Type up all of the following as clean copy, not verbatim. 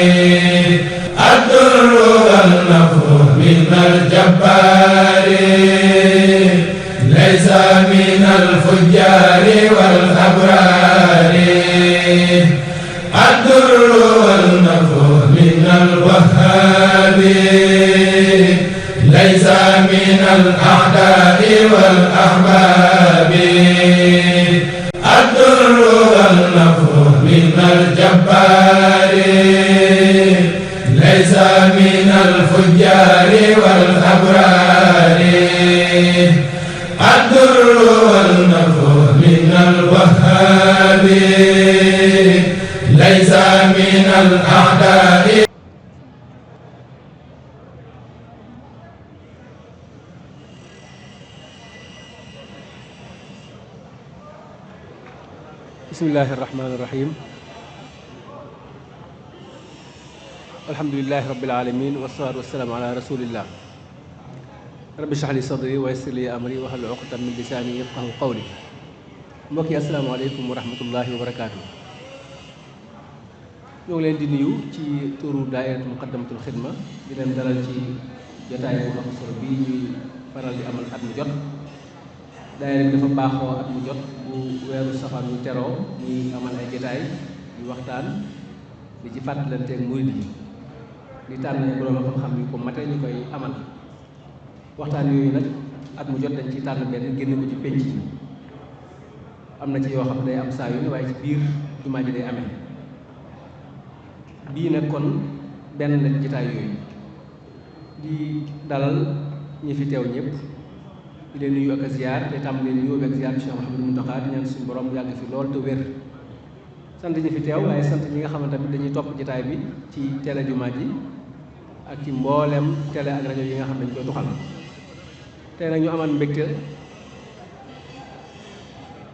الدر والنفع من الجبار ليس من الفجار والأبرار الدر والنفع من الوهاب ليس من الأعداء والأحباب الدر والنفع من الجبار ليس من الفجار والأبرار الدر والنفع من الوهاب ليس من الأعداء. bismillahi irrahmani irrahim alhamdulilahi rabbil alamin wasalaatu wasalaamu ala rasulillah rabbi shrah li sadri wa yassir li amri wahlul uqdatan min lisaani yafqahu qawli. mbokk yi asalaamaaleykum wa rahmatullahi wa barakaatu. ñoo ngi leen di nuyu ci turu daayiratu muqaddamatul xidma di leen dalal ci jotaay bu am solo bii ñuy faral di amal at mu jot. daayira bi dafa baaxoo at mu jot bu weeru safar ñu teroo ñuy amal ay jotaay yu waxtaan di ci fàttalanteeg murid yi di tànn borom xam-xam yu ko mate ñu koy amal waxtaan yooyu nag at mu jot dañ ci tànn benn génn ko ci penc yi. am na ci yoo xam ne day am saa yu ne waaye ci biir jumaa ji day amee bii nag kon benn la jotaay yooyu di dalal ñi fi teew ñëpp di leen nuyu ak a ziar te tam leen nuyu ak ziar Cheikh Mouhamadou Mountakha di ñaan suñu borom yàgg fi lool te wér. sant ñi fi teew waaye sant ñi nga xamante tamit dañuy topp jotaay bi ci télé jumaa ji ak ci mboolem télé ak rajo yi nga xam ne dañ koy tuxal. tey nag ñu amal mbégte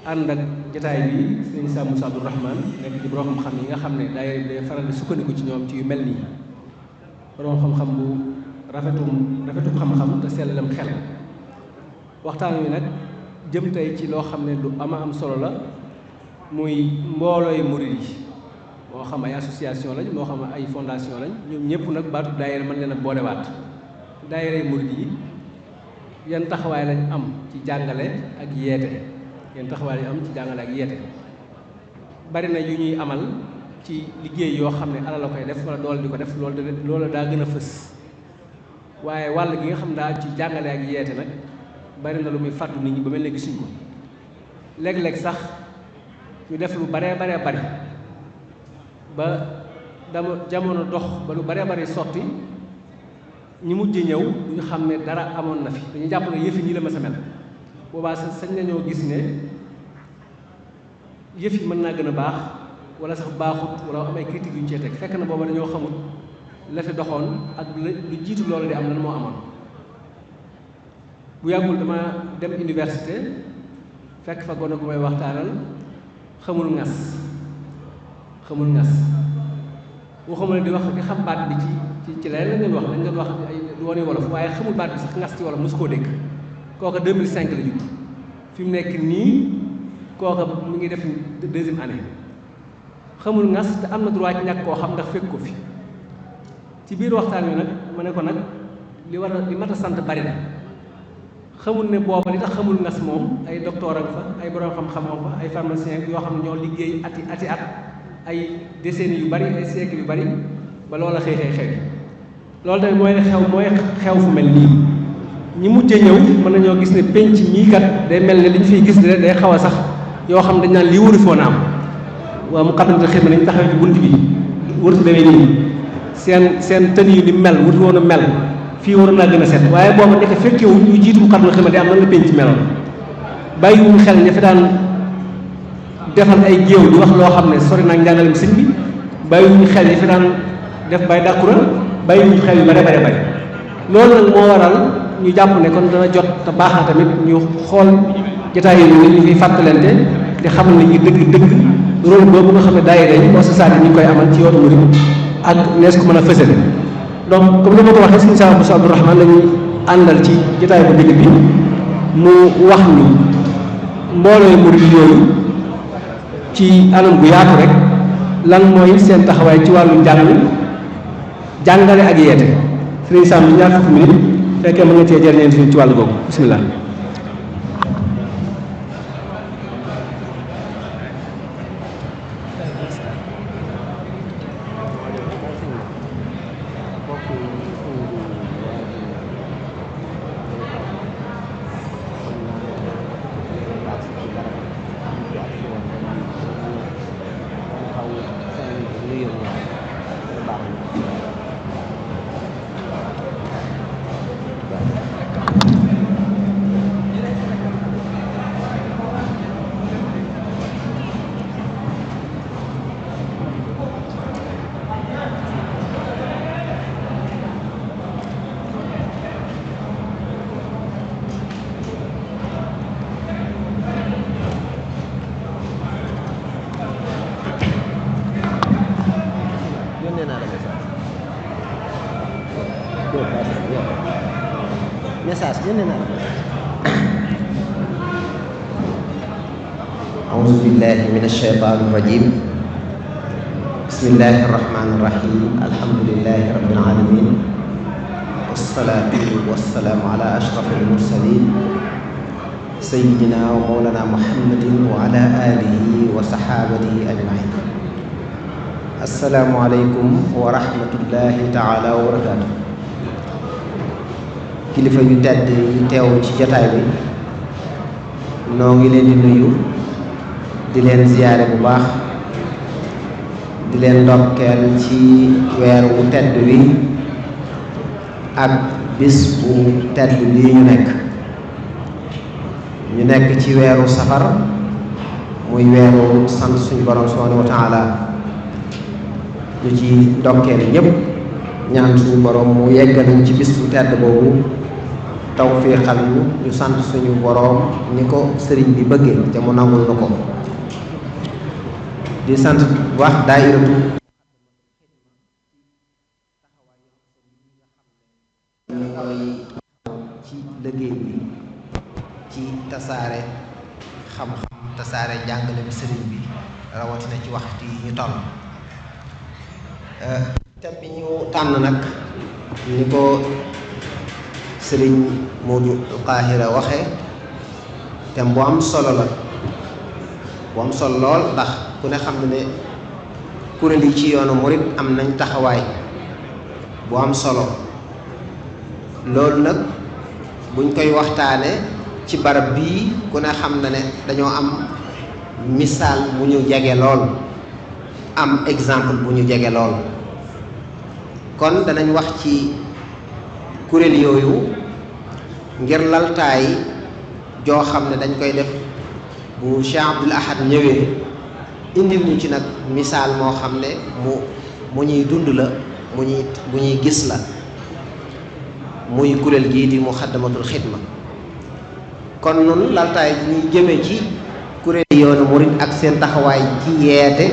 ànd ak jotaay bi sëñ Sam Moussa Abdou Rahman nekk ci borom xam-xam yi nga xam ne daayira bi day faral di sukkandiku ci ñoom ci yu mel nii borom xam-xam bu rafetum xam-xam te sellalam xel. waxtaan wi nag jëm tey ci loo xam ne lu ama am solo la muy mboolooy murid yi moo xam ay association lañ moo xam ay fondation lañ ñoom ñëpp nag baatu daayira mën leen a boolewaat. daayira murid yi yan taxawaay lañ am ci jàngale ak yeete yan taxawaay lañ am ci jàngale ak yeete bari na yu ñuy amal ci liggéey yoo xam ne alal la koy def wala doole di ko def loolu daa gën a fës waaye wàll gi nga xam daa ci jàngale ak yeete nag bari na lu muy fàttu nit ñi ba mel ne gisuñ ko léeg-léeg sax ñu def lu baree bari ba jamono dox ba lu baree bari sotti ñi mujj ñëw ñu xam ne dara amoon na fi dañu jàpp ne yëf yi nii la ma sa mel boobaa sañ nañoo gis ne yëf yi mën naa gën a baax wala sax baaxut wala am ay critique yu ñu cee teg fekk na booba dañoo xamut la fi doxoon ak lu jiitu loolu di am lan moo amoon. bu yàggul dama dem université fekk fa gone gu may waxtaanal xamul ngas waxuma ne di wax di xam baat bi ci leneen lañ doon wax dañ doon wax ay woon wolof waaye xamul baat bi sax ngas ci wolof mosu koo dégg. kooka 2005 la judd fi mu nekk nii kooka mu ngi def deuxième année xamul ngas te am na droit ci ñàkk koo xam ndax fekk ko fi ci biir waxtaan wi nag ma ne ko nag li mat a sant bari na. xamul ne booba li tax xamul ngas moom ay docteur ak fa ay borom xam-xamam fa ay pharmacien yoo xam ne ñoo liggéey ati at ay décennies yu bari ay siècles yu bari ba loola xew loolu tamit mooy xew fu mel nii ñi mujjee ñëw mën nañoo gis ne penc mii kat day mel ne li ñu fiy gis ne day xaw a sax yoo xam dañ naan lii waru foon a am waaw Muqaddamatul Xidma nañ taxawee ci bunt bi wërtu demee nii seen tën yi li mel wërtu woon a mel fii waroon naa gën a set waaye booba nekk fekkewuñ ñu jiitu Muqaddamatul Xidma di am nan la penc meloon bàyyiwuñ xel ña fi daan defal ay géew di wax loo xam ne sori naa njàngalem sëñ bi bàyyiwuñ xel ña fi daan def bay dàkkura bàyyiwuñ xel yu bare loolu nag moo waral ñu jàpp ne kon dana jot te baax na tamit ñu xool jotaay yi ñu fiy fàttalante di xamal ne ñu dëgg rôle boobu nga xam ne daayira yi association yi ñu koy amal ci yoonu murid ak nees ko mën a fësale. donc comme ni ma ko waxee sëñ Sam Moussa Abdou Rahman la ñuy àndal ci jotaay bu njëkk bi mu wax ñu mbooloo murid yooyu ci anam gu yaatu rek lan mooy seen taxawaay ci wàllu njàng jàngale ak yeete sëriñ Sam bi ñaar fukki minute fekkee mën nga cee jëriñeen suñu ci wàllu googu bismillah. أعوذ بالله من الشيطان الرجيم بسم الله الرحمن الرحيم الحمد لله رب العالمين والصلاة والسلام على أشرف المرسلين سيدنا ومولانا محمد وعلى آله وصحابته أجمعين السلام عليكم ورحمة الله تعالى وبركاته kilifa yu tedd yi teew ci jotaay bi noo ngi leen di nuyu di leen ziyaare bu baax di leen ndokkeel ci weer wu tedd wi ak bis bu tedd bii ñu nekk ci weeru safar muy weeru sant suñu borom subhanahu wa taala ñu ci ndokkeel ñépp ñaan suñu borom mu yeggal ci bis bu tedd boobu tawfiixal ñu sant suñu borom ni ko sëriñ bi bëggee te mu nangul na ko di sant bu baax daayiratu ñu koy ci liggéey bi ci tasaare xam-xam tasaare njàngale bi sëriñ bi rawatina ci waxtu yi ñu toll thème bi ñu tànn nag ni ko sëriñ Modou Qahira waxe thème bu am solo la bu am solo lool ndax ku ne xam ne kuréel yi ci yoonu murit am nañ taxawaay bu am solo loolu nag buñ koy waxtaane ci barab bii ku ne xam na ne dañoo am misaal bu ñu jege lool am exemple bu ñu jege lool kon danañ wax ci kuréel yooyu ngir laltaay joo xam ne dañ koy def bu Cheikh Abdoul Ahad ñëwee indil ñu ci nag misaal moo xam ne mu ñuy dund la bu ñuy gis la muy kuréel gii di Muxaddamatul Xidma kon nun laltaay ñuy jëme ci kuréel yoonu murit ak seen taxawaay ci yeete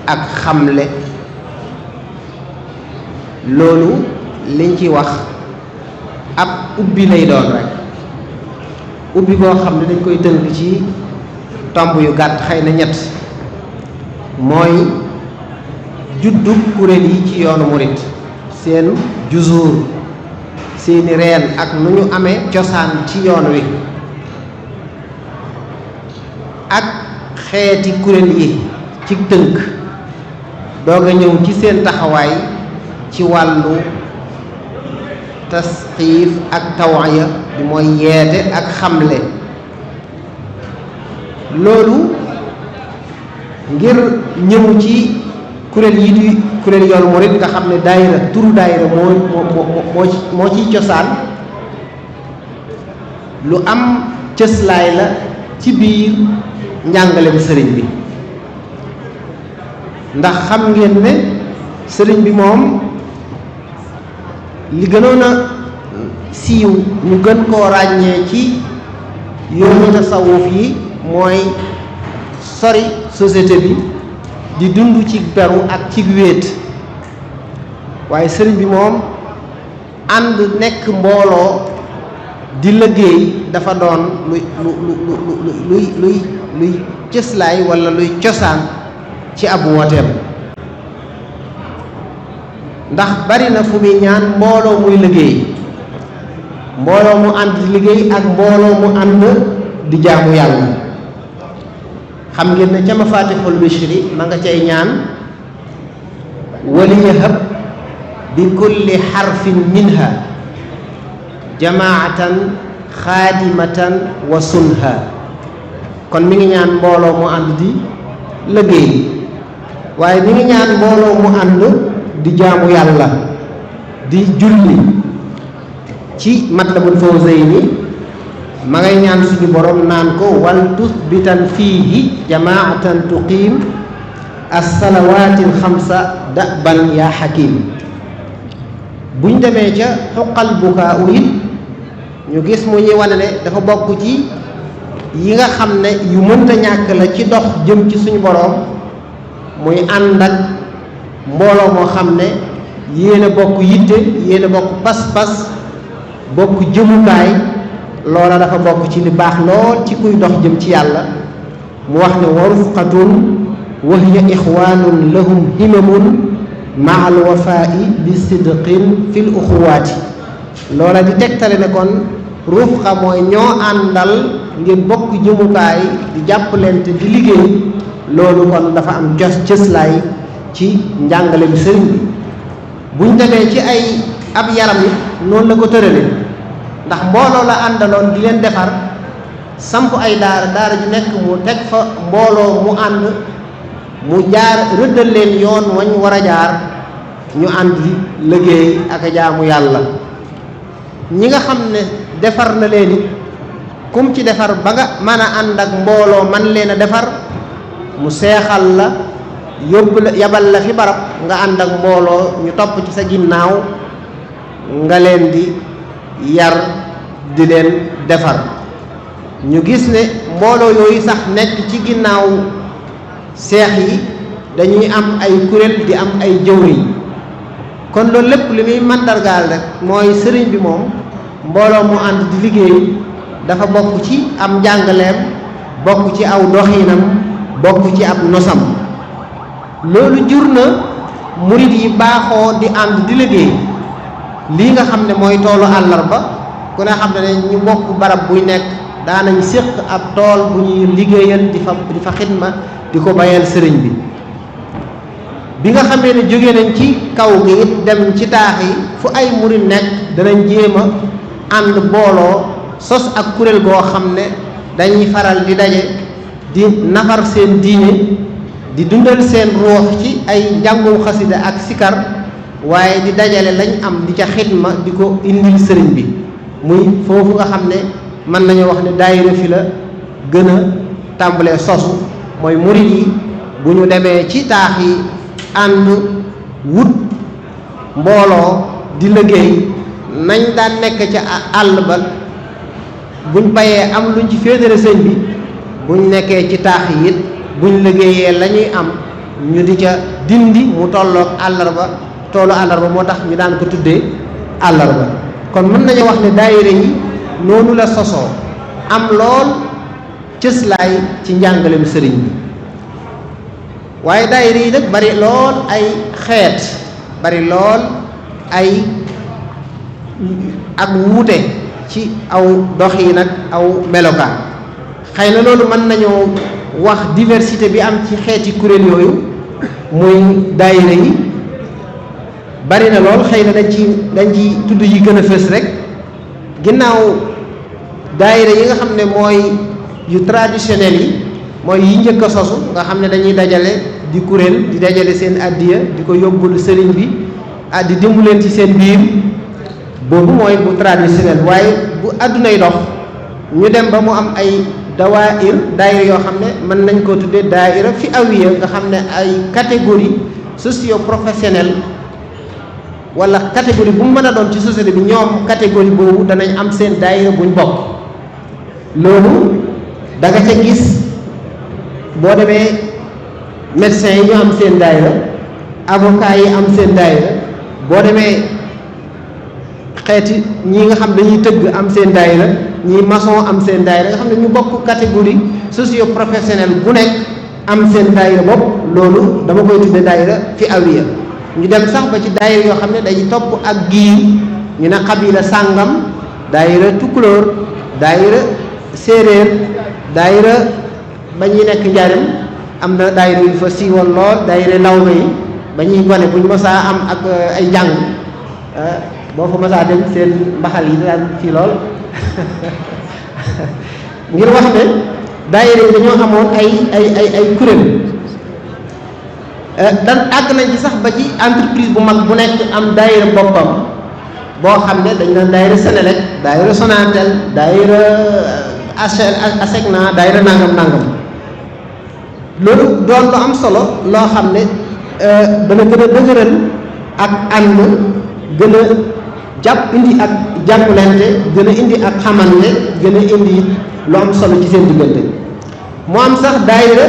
ak xamle loolu liñ ci wax ab ubbi lay doon rek ubbi boo xam ne dañ koy tënk ci tomb yu gàtt xëy na ñett mooy juddu kuréel yi ci yoonu murit seen juzuur seeni reen ak nu ñu amee cosaan ci yoon wi ak xeeti kuréel yi ci tënk doog a ñëw ci seen taxawaay ci wàllu tasqiif ak tawaaya bi mooy yeete ak xamle loolu ngir ñëw ci kuréel yi di kuréel yoonu murit nga xam ne daayira turu daayira moo ciy cosaan lu am cëslaay la ci biir njàngaleem sëriñ bi ndax xam ngeen ne sëriñ bi moom li gënoon a siiw ñu gën koo ràññee ci yoonu tasawuf yi mooy sori société bi di dund ci beru ak ci wéet waaye sëriñ bi moom ànd nekk mbooloo di liggéey dafa doon luy cëslaay walla luy cosaan ci ab wooteem ndax bari na fu muy ñaan mbooloo muy liggéey mbooloo mu ànd di liggéey ak mbooloo mu ànd di jaamu yàlla. xam ngeen ne ca Mafatihul Bichri ma nga cay ñaan waliyahab bi kulli xarfin minha jamaatan xaadimatan wa sunha. kon mi ngi ñaan mbooloo mu ànd di liggéey waaye mi ngi ñaan mbooloo mu ànd di jaamu yàlla di julli. ci Matlabul Fawzayni ma ngay ñaan suñu borom naan ko wal tusbitan fiihi jamaatan tuqiim as-salawaatil xamsa daban yaa xakim. buñ demee ca xuqal bukaa it ñu gis mu ñuy wane ne dafa bokk ci yi nga xam ne yu mënta ñàkk la ci dox jëm ci suñu borom muy ànd ak mbooloo moo xam ne yéen a bokk yitte yéen a bokk pas-pas bokk jëmukaay. loola dafa bokk ci li baax lool ci kuy dox jëm ci yàlla. mu wax ne wa rufqatun wa hiya ixwaanun lahum himamun maa al wafaa'i bi sidqin fil uxuwaati. loola di tegtale ne kon rufqa mooy ñoo àndal ngir bokk jëmukaay di jàppalante di liggéey. loolu kon dafa am cëslaay ci njàngale bi sëriñ bi. buñ demee ci ay ab yaram it noonu la ko tërale ndax mbooloo la àndaloon di leen defar samp ay daara ju nekk mu teg fa mbooloo mu ànd mu jaar rëddal leen yoon wañ war a jaar ñu ànd di liggéey ak jaamu yàlla. ñi nga xam ne defar na leen it kum ci defar ba nga mën a ànd ak mbooloo man leen a defar mu seexal la yóbbu la yabal la fi barab nga ànd ak mbooloo ñu topp ci sa ginnaaw nga leen di yar di leen defar. ñu gis ne mbooloo yooyu sax nekk ci ginnaaw seex yi dañuy am ay kuréel di am ay jëwriñ. kon loolu lépp li muy màndargaal rek mooy sëriñ bi moom mbooloo mu ànd di liggéey dafa bokk ci am njàngaleem bokk ci aw doxinam bokk ci ab nosam. loolu jur na murit yi baaxoo di ànd di liggéey. lii nga xam ne mooy toolu àllarba ku ne xam ne ñu bokk barab buy nekk daanañ séq ab tool bu ñuy liggéeyal di fa xidma di ko bayal sëriñ bi. bi nga xamee ne jóge nañ ci kaw gi it dem ci taax yi fu ay murit nekk danañ jéem a ànd booloo sos ak kuréel goo xam ne dañuy faral di daje di nafar seen diine di dundal seen ruux ci ay njàngum xasida ak sikar waaye di dajale lañ am di ca xidma di ko indil sëriñ bi. muy foofu nga xam ne mën nañu wax ne daayira fi la gën a tàmbalee sosu mooy murit yi bu ñu demee ci taax yi ànd wut mbooloo di liggéey nañ daan nekk ca àll ba buñ bayee am luñ ci féetale sëñ bi buñ nekkee ci taax yi it buñ liggéeyee la ñuy am ñu di ca dindi mu tolloog àllarba toolu àllarba moo tax ñu daan ko tuddee àllarba. kon mën nañu wax ne daayira yi noonu la sosoo am lool cëslaay ci njàngaleem sëriñ bi. waaye daayira yi nag bari lool ay xeet bari lool ay ak wuute ci aw doxin ak aw melokaan. xëy na loolu mën nañoo wax diversité bi am ci xeeti kuréel yooyu muy daayira yi bari na lool. xëy na dañ ci tudd yi gën a fës rek ginnaaw daayira yi nga xam ne mooy yu traditionnel yi mooy yi njëkk a sosu nga xam ne dañuy dajale di kuréel di dajale seen addiya di ko yóbbul sëriñ bi di dimbaleen ci seen biir boobu mooy bu traditionnel. waaye bu àddunay dox ñu dem ba mu am ay daayira yoo xam ne mën nañ koo tuddee daayira fi awiya nga xam ne ay catégorie socio professionnelle wala catégorie bu mu mën a doon ci société bi ñoom catégorie boobu danañ am seen daayira buñ bokk. loolu da nga ca gis boo demee médecins yi ñu am seen daayira avocats yi am seen daayira boo demee xeeti ñi nga xam dañuy tëgg am seen daayira ñi maçon am seen daayira nga xam ne ñu bokk catégorie socio professionnelle bu nekk am seen daayira bopp. loolu dama koy tudde daayira fi awiya. ñu dem sax ba ci daayira yoo xam ne day topp ak giir ñu ne xabila sàngam daayira tukulóor daayira séeréer daayira ba ñuy nekk njaarim am na daayira yu fa siiwoon lool daayira lawbe yi ba ñuy gone buñ mosaa am ak ay jàng boo fa mosaa dem seen mbaxal yi daan fii lool ngir wax ne daayira yi dañoo amoon ay kuréel dan àgg nañ ci sax ba ci entreprise bu mag bu nekk am daayira boppam boo xam ne dañ naan daayira Senelec daayira Sonatel daayira ASECNA daayira nangam loolu doon lu am solo loo xam ne dana gën a dëgëral ak ànd gën a jàpp indi ak jàppalante gën a indi ak xamante gën a indi lu am solo ci seen diggante mu am sax daayira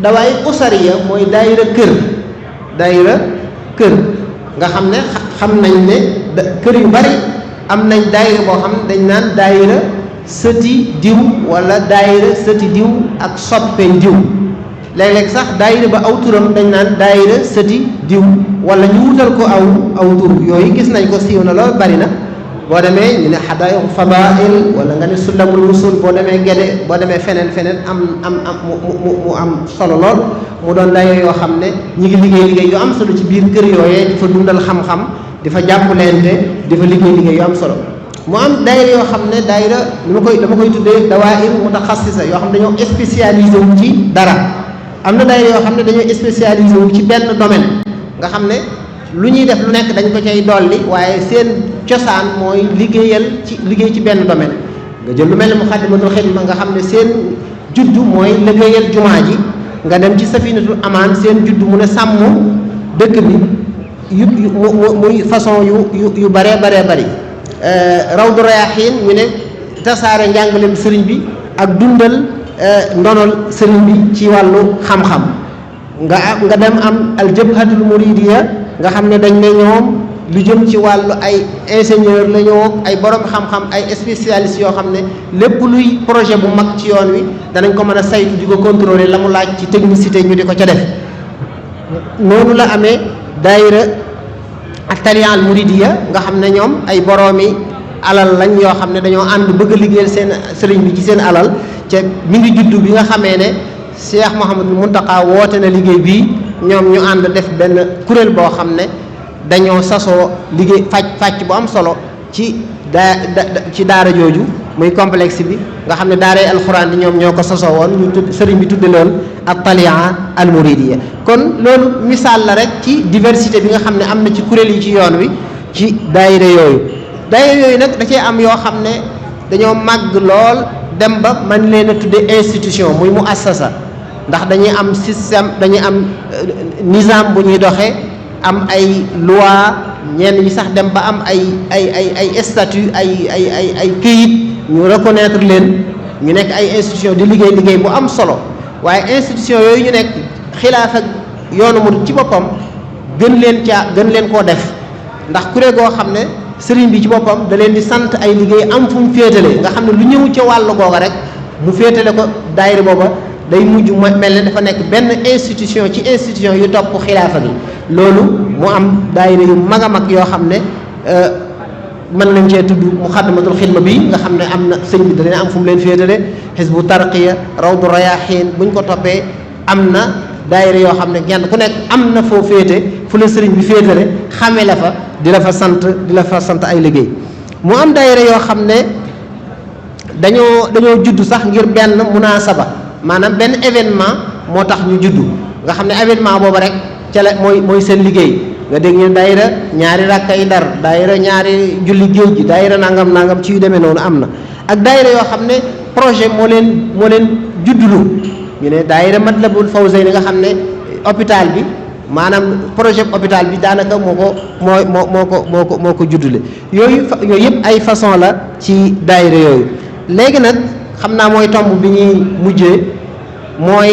dawaay usariya mooy daayira kër nga xam ne xam nañ ne kër yu bari am nañ daayira boo xam ne dañ naan daayira sëti diw wala daayira sëti diw ak soppe diw léeg-léeg sax daayira ba aw turam dañ naan daayira sëti diw wala ñu wutal ko aw tur yooyu gis nañ ko siiw na lool bari na boo demee ñu ne xadaayiqu fadail wala nga ne sulamul wusul boo demee Gede boo demee feneen am mu am solo lool mu doon daayira yoo xam ne ñi ngi liggéey yu am solo ci biir kër yooyee di fa dundal xam-xam di fa jàppalante di fa liggéey yu am solo mu am daayira yoo xam ne daayira dama koy tuddee dawaayir mutaxassisa yoo xam ne dañoo spécialisé wu ci dara am na daayira yoo xam ne dañoo spécialisé wu ci benn domaine nga xam ne lu ñuy def lu nekk dañ ko cay dolli waaye seen cosaan mooy liggéey ci benn domaine nga jël lu mel ne Muxaddamatul Xidma nga xam ne seen juddu mooy liggéeyal jumaa ji nga dem ci Safinatul Amaan seen juddu mu ne sàmm dëkk bi muy façon yu baree bari Rawdu Rayaahiin ñu ne tasaare njàngaleem sëriñ bi ak dundal ndonol sëriñ bi ci wàllu xam-xam nga dem am al Jabhatul Muridiya nga xam ne dañ ne ñoom lu jëm ci wàllu ay ingénieur la ñoo ay borom xam-xam ay spécialistes yoo xam ne lépp luy projet bu mag ci yoon wi danañ ko mën a saytu di ko contrôler la mu laaj ci technicité ñu di ko ca def noonu la amee daayira ak Taliya al Muridiya nga xam ne ñoom ay boroomi alal lañ yoo xam ne dañoo ànd bëgg a liggéeyal seen sëriñ bi ci seen alal ca mi ngi juddu bi nga xamee ne Cheikh Mouhamadou Mountakha woote na liggéey bii ñoom ñu ànd def benn kuréel boo xam ne dañoo sasoo liggéey fàcc bu am solo ci daara jooju muy complexe bi nga xam ne daaray alxuraan di ñoom ñoo ko sasoo woon ñu tudd sëriñ bi tudde loon ak Taliya al Muridiya kon loolu misaal la rek ci diversité bi nga xam ne am na ci kuréel yi ci yoon wi ci daayira yooyu nag da cee am yoo xam ne dañoo màgg lool dem ba man leen a tudde institution muy mu assasa ndax dañuy am système dañuy am nizam bu ñuy doxee am ay loi ñenn ñi sax dem ba am ay statut ay këyit ñu reconnaître leen ñu nekk ay institution di liggéey bu am solo waaye institution yooyu ñu nekk xilaaf ak yoonu mu ci boppam gën leen koo def ndax kuréel goo xam ne sëriñ bi ci boppam da leen di sant ay liggéey am fu mu féetale nga xam ne lu ñëw ca wàllu googa rek mu féetale ko daayira booba day mujj mel ne dafa nekk benn institution ci institution yu topp xilaafa gi loolu mu am daayira yu mag a mag yoo xam ne mën nañ cee tudd Muxaddamatul Xidma bi nga xam ne am na sëñ bi da leen am fu mu leen féetale Hizbu Tarqiya Rawdu Rayaahiin buñ ko toppee am na daayira yoo xam ne kenn ku nekk am na foo féete fu la sëriñ bi féetale xame la fa di la fa sant ay liggéey mu am daayira yoo xam ne dañoo judd sax ngir benn munaasaba maanaam benn événement moo tax ñu juddu nga xam ne événement boobu rek ca la mooy seen liggéey nga dégg ñu daayira ñaari rakkay Ndar daayira ñaari julli géej gi daayira nangam ci yu demee noonu am na ak daayira yoo xam ne projet moo leen juddulu ñu ne daayira Matlabul Fawzayni nga xam ne hôpital bi maanaam projet hôpital bi daanaka moo ko juddule yooyu yëpp ay façon la ci daayira yooyu léegi nag xam naa mooy tomb bi ñuy mujjee mooy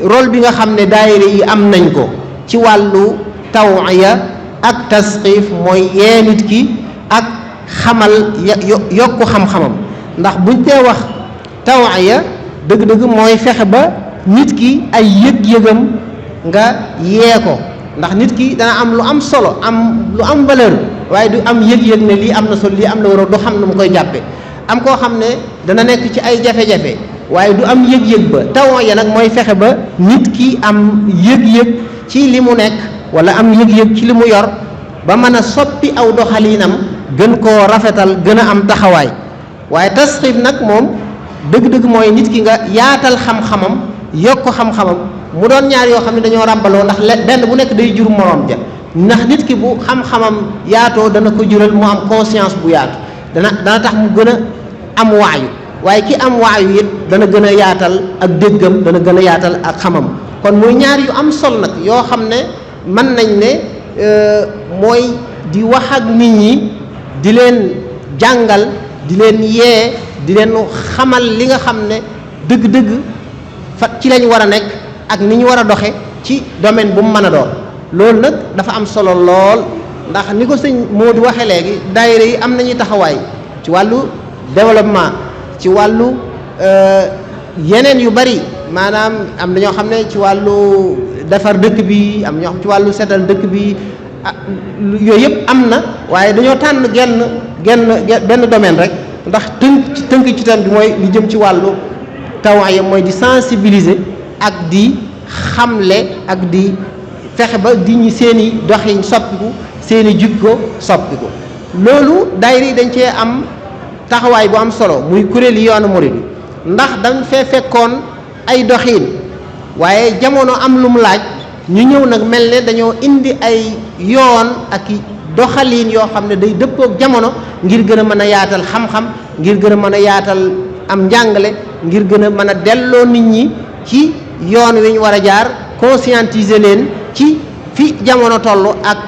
rôle bi nga xam ne daayira yi am nañ ko ci wàllu tawiya ak tasqiif mooy yee nit ki ak xamal yokku xam-xamam ndax buñ tee wax tawiya dëgg-dëgg mooy fexe ba nit ki ay yëg-yëgam nga yee ko ndax nit ki dana am lu am solo am lu am valeur waaye du am yëg-yëg ne lii am na solo lii am na war du xam ne mu koy jàppe am koo xam ne dana nekk ci ay jafe-jafe waaye du am yëg-yëg ba tawon ya nag mooy fexe ba nit ki am yëg-yëg ci li mu nekk wala am yëg-yëg ci li mu yor ba mën a soppi aw doxaliinam gën koo rafetal gën a am taxawaay waaye tasxiif nag moom dëgg-dëgg mooy nit ki nga yaatal xam-xamam yokk xam-xamam mu doon ñaar yoo xam ne dañoo ràmbaloo ndax benn bu nekk day jur moroom ja ndax nit ki bu xam-xamam yaatoo dana ko jural mu am conscience bu yaatu dana tax mu gën a am waayu waaye ki am waayu it dana gën a yaatal ak déggam dana gën a yaatal ak xamam kon muy ñaar yu am sol nag yoo xam ne mën nañ ne mooy di wax ak nit ñi di leen jàngal di leen yee di leen xamal li nga xam ne dëgg-dëgg fa ci lañ war a nekk ak ni ñu war a doxe ci domaine bu mu mën a doon loolu nag dafa am solo lool ndax ni ko sëñ Modou waxee léegi daayira yi am nañuy taxawaay ci wàllu développement ci wàllu yeneen yu bari maanaam am na ñoo xam ne ci wàllu defar dëkk bi am ñoo xam ci wàllu setal dëkk bi yooyu yëpp am na waaye dañoo tànn benn domaine rek ndax tënk ci tam bi mooy li jëm ci wàllu tawaaya mooy di sensibiliser ak di xamle ak di fexe ba di ñi seeni doxin soppiku seeni jikko soppiku loolu daayira yi dañ cee am taxawaay bu am solo muy kuréel yi yoonu murid ndax dañ fee fekkoon ay doxiin waaye jamono am lu mu laaj ñu ñëw nag mel ne dañoo indi ay yoon ak doxaliin yoo xam ne day dëppook jamono ngir gën a mën a yaatal xam-xam ngir gën a mën a yaatal am njàngale ngir gën a mën a delloo nit ñi ci yoon wi ñu war a jaar conscientiser leen ci fi jamono toll ak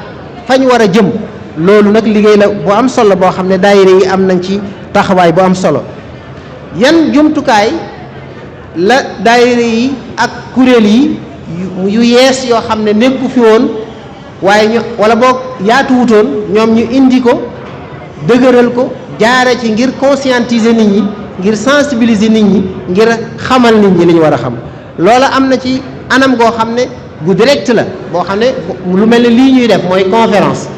fañ war a jëm loolu nag liggéey la bu am solo boo xam ne daayira yi am nañ ci taxawaay bu am solo yan jumtukaay la daayira yi ak kuréel yi yu yees yoo xam ne nekku fi woon waaye ñu wala boog yaatu wutoon ñoom ñu indi ko dëgëral ko jaare ci ngir conscientiser nit ñi ngir sensibiliser nit ñi ngir xamal nit ñi li ñu war a xam loola am na ci anam goo xam ne gu direct la boo xam ne lu mel ne lii ñuy def mooy conférence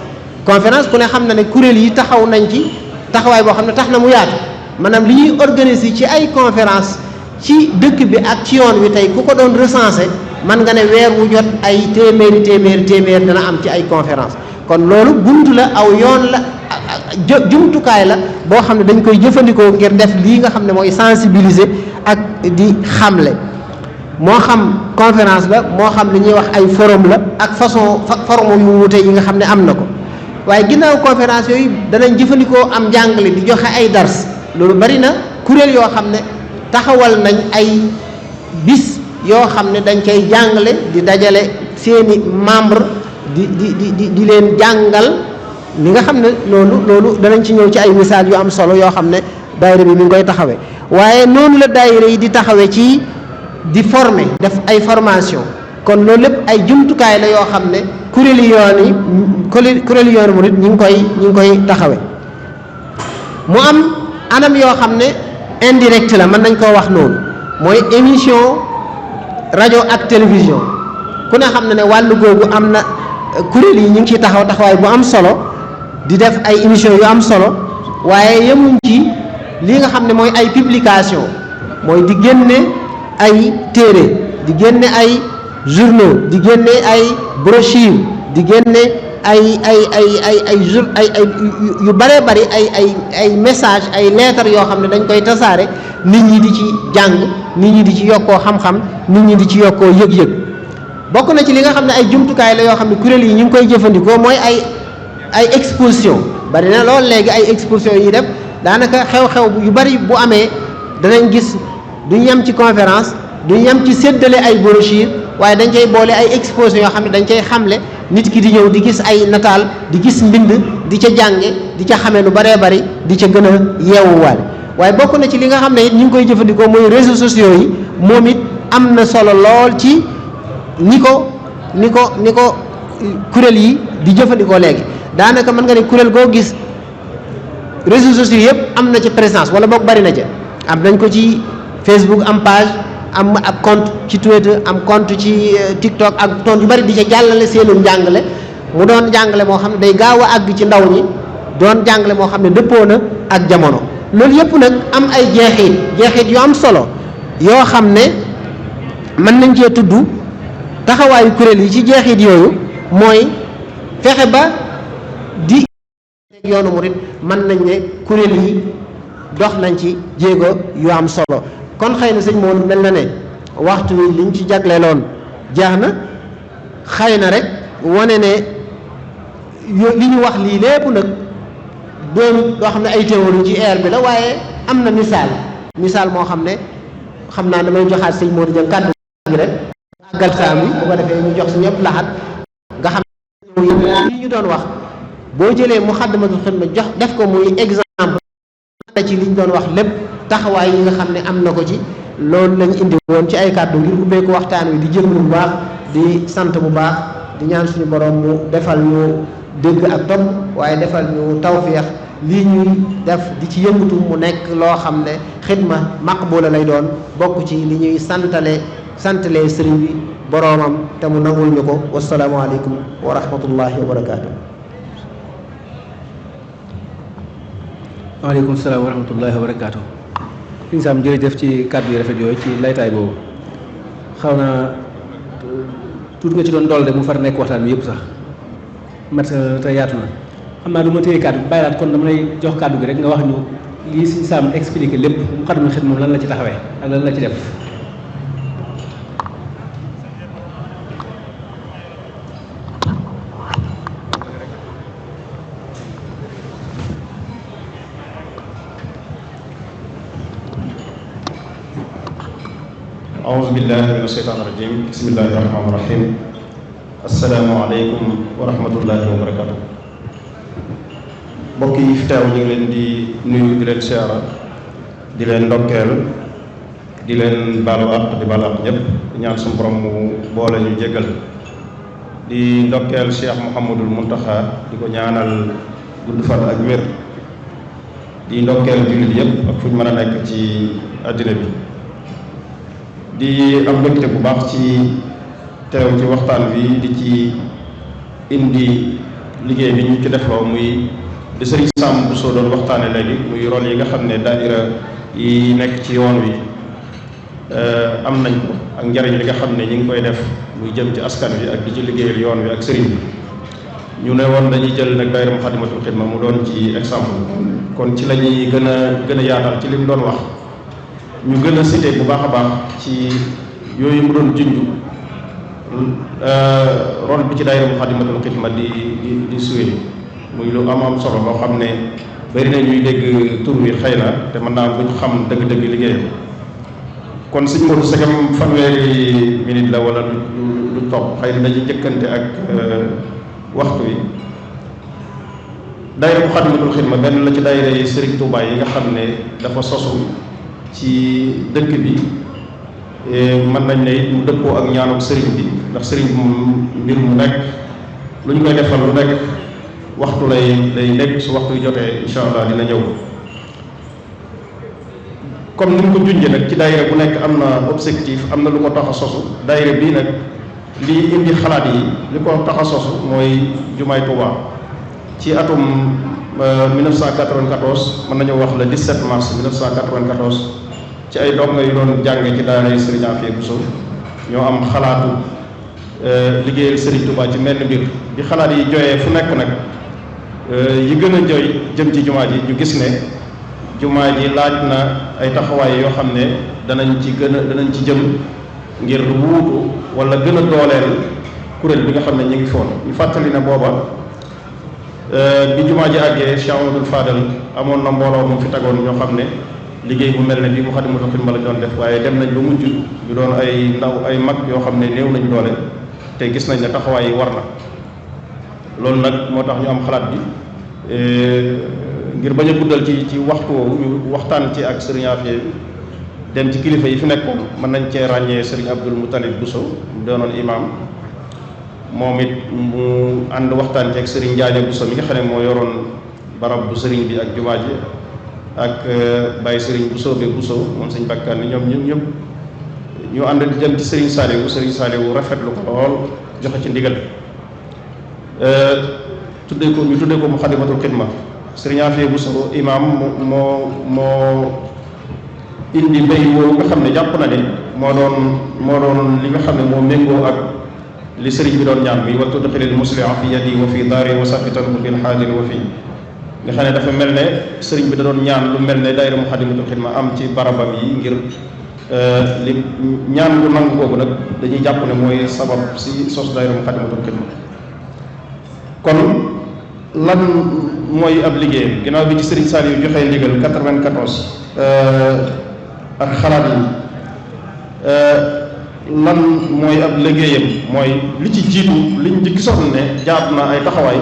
ku ne xam na ne kuréel yi taxaw nañ ci taxawaay boo xam ne tax na mu yaatu maanaam li ñuy organiser ci ay conférence ci dëkk bi ak ci yoon wi tey ku ko doon recenser man nga ne weer wu jot ay téeméer dana am ci ay conférence kon loolu bunt la aw yoon la jumtukaay la boo xam ne dañ koy jëfandikoo ngir def lii nga xam ne mooy sensibiliser ak di xamle moo xam conférence la moo xam li ñuy wax ay forum la ak façon forum yu wuute yi nga xam ne am na ko waaye ginnaaw conférence yooyu danañ jëfandikoo am njàngale di joxe ay dars loolu bari na kuréel yoo xam ne taxawal nañ ay bis yoo xam ne dañ koy jàngale di dajale seeni membre di leen jàngal li nga xam ne loolu danañ ci ñëw ci ay misaal yu am solo yoo xam ne daayira bi mi ngi koy taxawee waaye noonu la daayira yi di taxawee ci di former def ay formation kon loolu lépp ay jumtukaay la yoo xam ne kuréeli yoonu murid ñi ngi koy taxawee mu am anam yoo xam ne indirect la mën nañ koo wax noonu mooy émission rajo ak télévision ku ne xam ne wàllu googu am na kuréel yi ñu ngi ciy taxawaay bu am solo di def ay émission yu am solo waaye yemuñ ci li nga xam ne mooy ay publication mooy di génne ay téere di génne ay journaux di génne ay brochure di génne ay yu bëree bëri ay message ay lettres yoo xam ne dañ koy tasaare nit ñi di ci jàng nit ñi di ci yokkoo xam-xam nit ñi di ci yokkoo yëg-yëg bokk na ci li nga xam ne ay jumtukaay la yoo xam ne kuréel yi ñu ngi koy jëfandikoo mooy ay exposition bari na lool léegi ay exposition yi def daanaka xew-xew yu bari bu amee danañ gis duñ yem ci conférence duñ yem ci séddale ay brochure waaye dañ cay boole ay exposition yoo xam ne dañ cay xamle nit ki di ñëw di gis ay nataal di gis mbind di ca jànge di ca xamee lu baree bari di ca gën a yeewuwaale waaye bokk na ci li nga xam ne it ñu ngi koy jëfandikoo mooy réseaux sociaux yi moom it am na solo lool ci ni ko kuréel yi di jëfandikoo léegi daanaka mën nga ne kuréel goo gis réseaux sociaux yëpp am na ci présence wala boog bari na ca am nañ ko ci Facebook am page am ak compte ci Twitter am compte ci TikTok ak compte yu bari di ca jàllale seenu njàngale mu doon jàngale moo xam ne day gaaw a àgg ci ndaw ñi doon jàngale moo xam ne dëppoo na ak jamono. loolu yëpp nag am ay jeexit yu am solo yoo xam ne mën nañ cee tudd taxawaayu kuréel yi ci jeexit yooyu mooy fexe ba di yoonu murit mën nañ ne kuréel yi dox nañ ci jéego yu am solo. kon xëy na sëñ moom mel na ne waxtu wi liñ ci jagleeloon jeex na xëy na rek wane ne li ñu wax lii lépp nag doon loo xam ne ay théorie ci air bi la waaye am na misaal moo xam ne xam naa damay joxaat sëñ Modou Dieng kàddu gi rek àggal saam bi bu ko defee ñu jox si ñëpp laxat nga xam ne li ñu doon wax boo jëlee Muxaddamatul Xidma jox def ko muy exemple na ci liñ doon wax lépp taxawaay yi nga xam ne am na ko ci loolu lañ indi woon ci ay kàddu ngir ubbee ko waxtaan wi di jéglu bu baax di sant bu baax di ñaan suñu borom mu defal ñu dégg ak topp waaye defal ñu tawféex lii ñuy def di ci yëngatu mu nekk loo xam ne xidma maqbula lay doon bokk ci li ñuy santale sëriñ bi boroomam te mu nangul ñu ko wasalaamualeykum wa rahmatullahi wa barakaatu. waaleykum salaam wa rahmatullahi wa barakaatu. Sëñ Sam jërëjëf ci kàddu yu rafet yooyu ci laytaay boobu xaw naa tuut nga ci doon dool de mu far nekk waxtaan bi yëpp sax mat te yaatu na xam naa du ma téye kàddu bi bàyyi laat kon dama lay jox kàddu gi rek nga wax ñu lii Sëñ Sam expliqué lépp Moukhaddamatoul Khidma moom lan la ci taxawee ak lan la ci def. أعوذ بالله من الشيطان الرجيم بسم الله الرحمن الرحيم السلام عليكم ورحمة الله وبركاته mbokk yi fi teew ñu ngi leen di nuyu di leen siyaara di leen ndokkeel di leen baalu àq di baalu àq ñëpp di ñaan suñu borom mu boole ñu jéggal di ndokkeel Cheikh Mouhamadul Muntaxa di ko ñaanal gudd fan ak wér di ndokkeel jullit yëpp ak fu ñu mën a nekk ci àddina bi di am mbégte bu baax ci teew ci waxtaan wi di ci indi liggéey bi ñu ci defloo muy di Sëriñ Sam Bousso doon waxtaane léegi muy rôle yi nga xam ne daaira yi nekk ci yoon wi am nañ ko ak njariñ li nga xam ne ñi ngi koy def muy jëm ci askan wi ak di ci liggéeyal yoon wi ak sëriñ bi ñu ne woon dañuy jël nag daaira Moukhaddamatoul Khidma mu doon ci exemple kon ci la ñuy gën a yaatal ci li mu doon wax ñu gën a cité bu baax a baax ci yooyu mu doon junj rôle bi ci daayira Moukhaddamatoul Khidma di suwe muy lu am solo loo xam ne bari na ñuy dégg tur wi xëy na te mën naa buñ xam dëgg-dëgg liggéeyam kon suñ Modou segam fanweeri minute la wala lu topp xëy na dañuy jëkkante ak waxtu wi daayira Moukhaddamatoul Khidma benn la ci daayira yi Serigne Touba yi nga xam ne dafa sosu ci dëkk bi mën nañ ne it mu dëppoo ak ñaanuk sëriñ bi ndax sëriñ bi moom mbir mu nekk lu ñu koy defal lu nekk waxtu lay nekk su waxtu yu jotee incha allah dina ñëw comme ni mu ko junjee nag ci daayira bu nekk am na objectif am na lu ko tax a sosu daayira bii nag lii indi xalaat yi li ko tax a sosu mooy jumaay Tuubaa ci atum 1994 mën nañoo wax le 17 mars 1994 ci ay donga yu doon jànge ci daara yi Serigne Afia Bousso ñoo am xalaatu liggéeyal Serigne Touba ci menn mbir bi xalaat yi jooyee fu nekk nag yi gën a jooy jëm ci jumaa ji ñu gis ne jumaa ji laaj na ay taxawaay yoo xam ne danañ ci jëm ngir wuutu wala gën a dooleel kuréel bi nga xam ne ñu ngi foon ñu fàttali ne booba bi jumaa ji àggee Cheikh Amadou Fadal amoon na mbooloo mu fi tegoon ñoo xam ne liggéey bu mel ne bii Moukhaddamatoul Khidma la doon def waaye dem nañ ba mujj ñu doon ay ndaw ay mag yoo xam ne néew nañ doole te gis nañ ne taxawaay yi war na loolu nag moo tax ñu am xalaat bi ngir bañ a guddal ci waxtu woowu ñu waxtaan ci ak Serigne Afia dem ci kilifa yi fi nekkoon mën nañ cee ràññee Serigne Abdoul Moutalib Bousso mu doonoon imam moom it mu ànd waxtaan ci ak Serigne Ndiaye Bousso mi nga xam ne moo yoroon barab bu Serigne bi ak jumaa ji ak Baye Serigne Bousso be Bousso moom sëñ Bakkaan ni ñoom ñëpp ñu ànd di jëm ci Serigne Saliou rafetlu ko lool joxe ci ndigal ñu tuddee ko Muxaddamatul Xidma Serigne Afia Bousso imam moo indi mbéy woowu nga xam ne jàpp na ne moo doon li nga xam ne moo méngoo ak li sëriñ bi doon ñaan mi wa tudxilil musliha fi yadi wa fi daari wa safitanhu bil xaadiri wa fi nga xam ne dafa mel ne sëriñ bi da doon ñaan lu mel ne daayira Muxaddamatul Xidma am ci barabam yi ngir li ñaan lu nangu googu nag dañuy jàpp ne mooy sabab si sos daayira Muxaddamatul Xidma. kon lan mooy ab liggéeyam ginnaaw bi ci sëriñ Saliou joxee ndigal 94 ak xalaat yi lan mooy ab liggéeyam mooy li ci jiitu liñ njëkk soxla ne jaat na ay taxawaay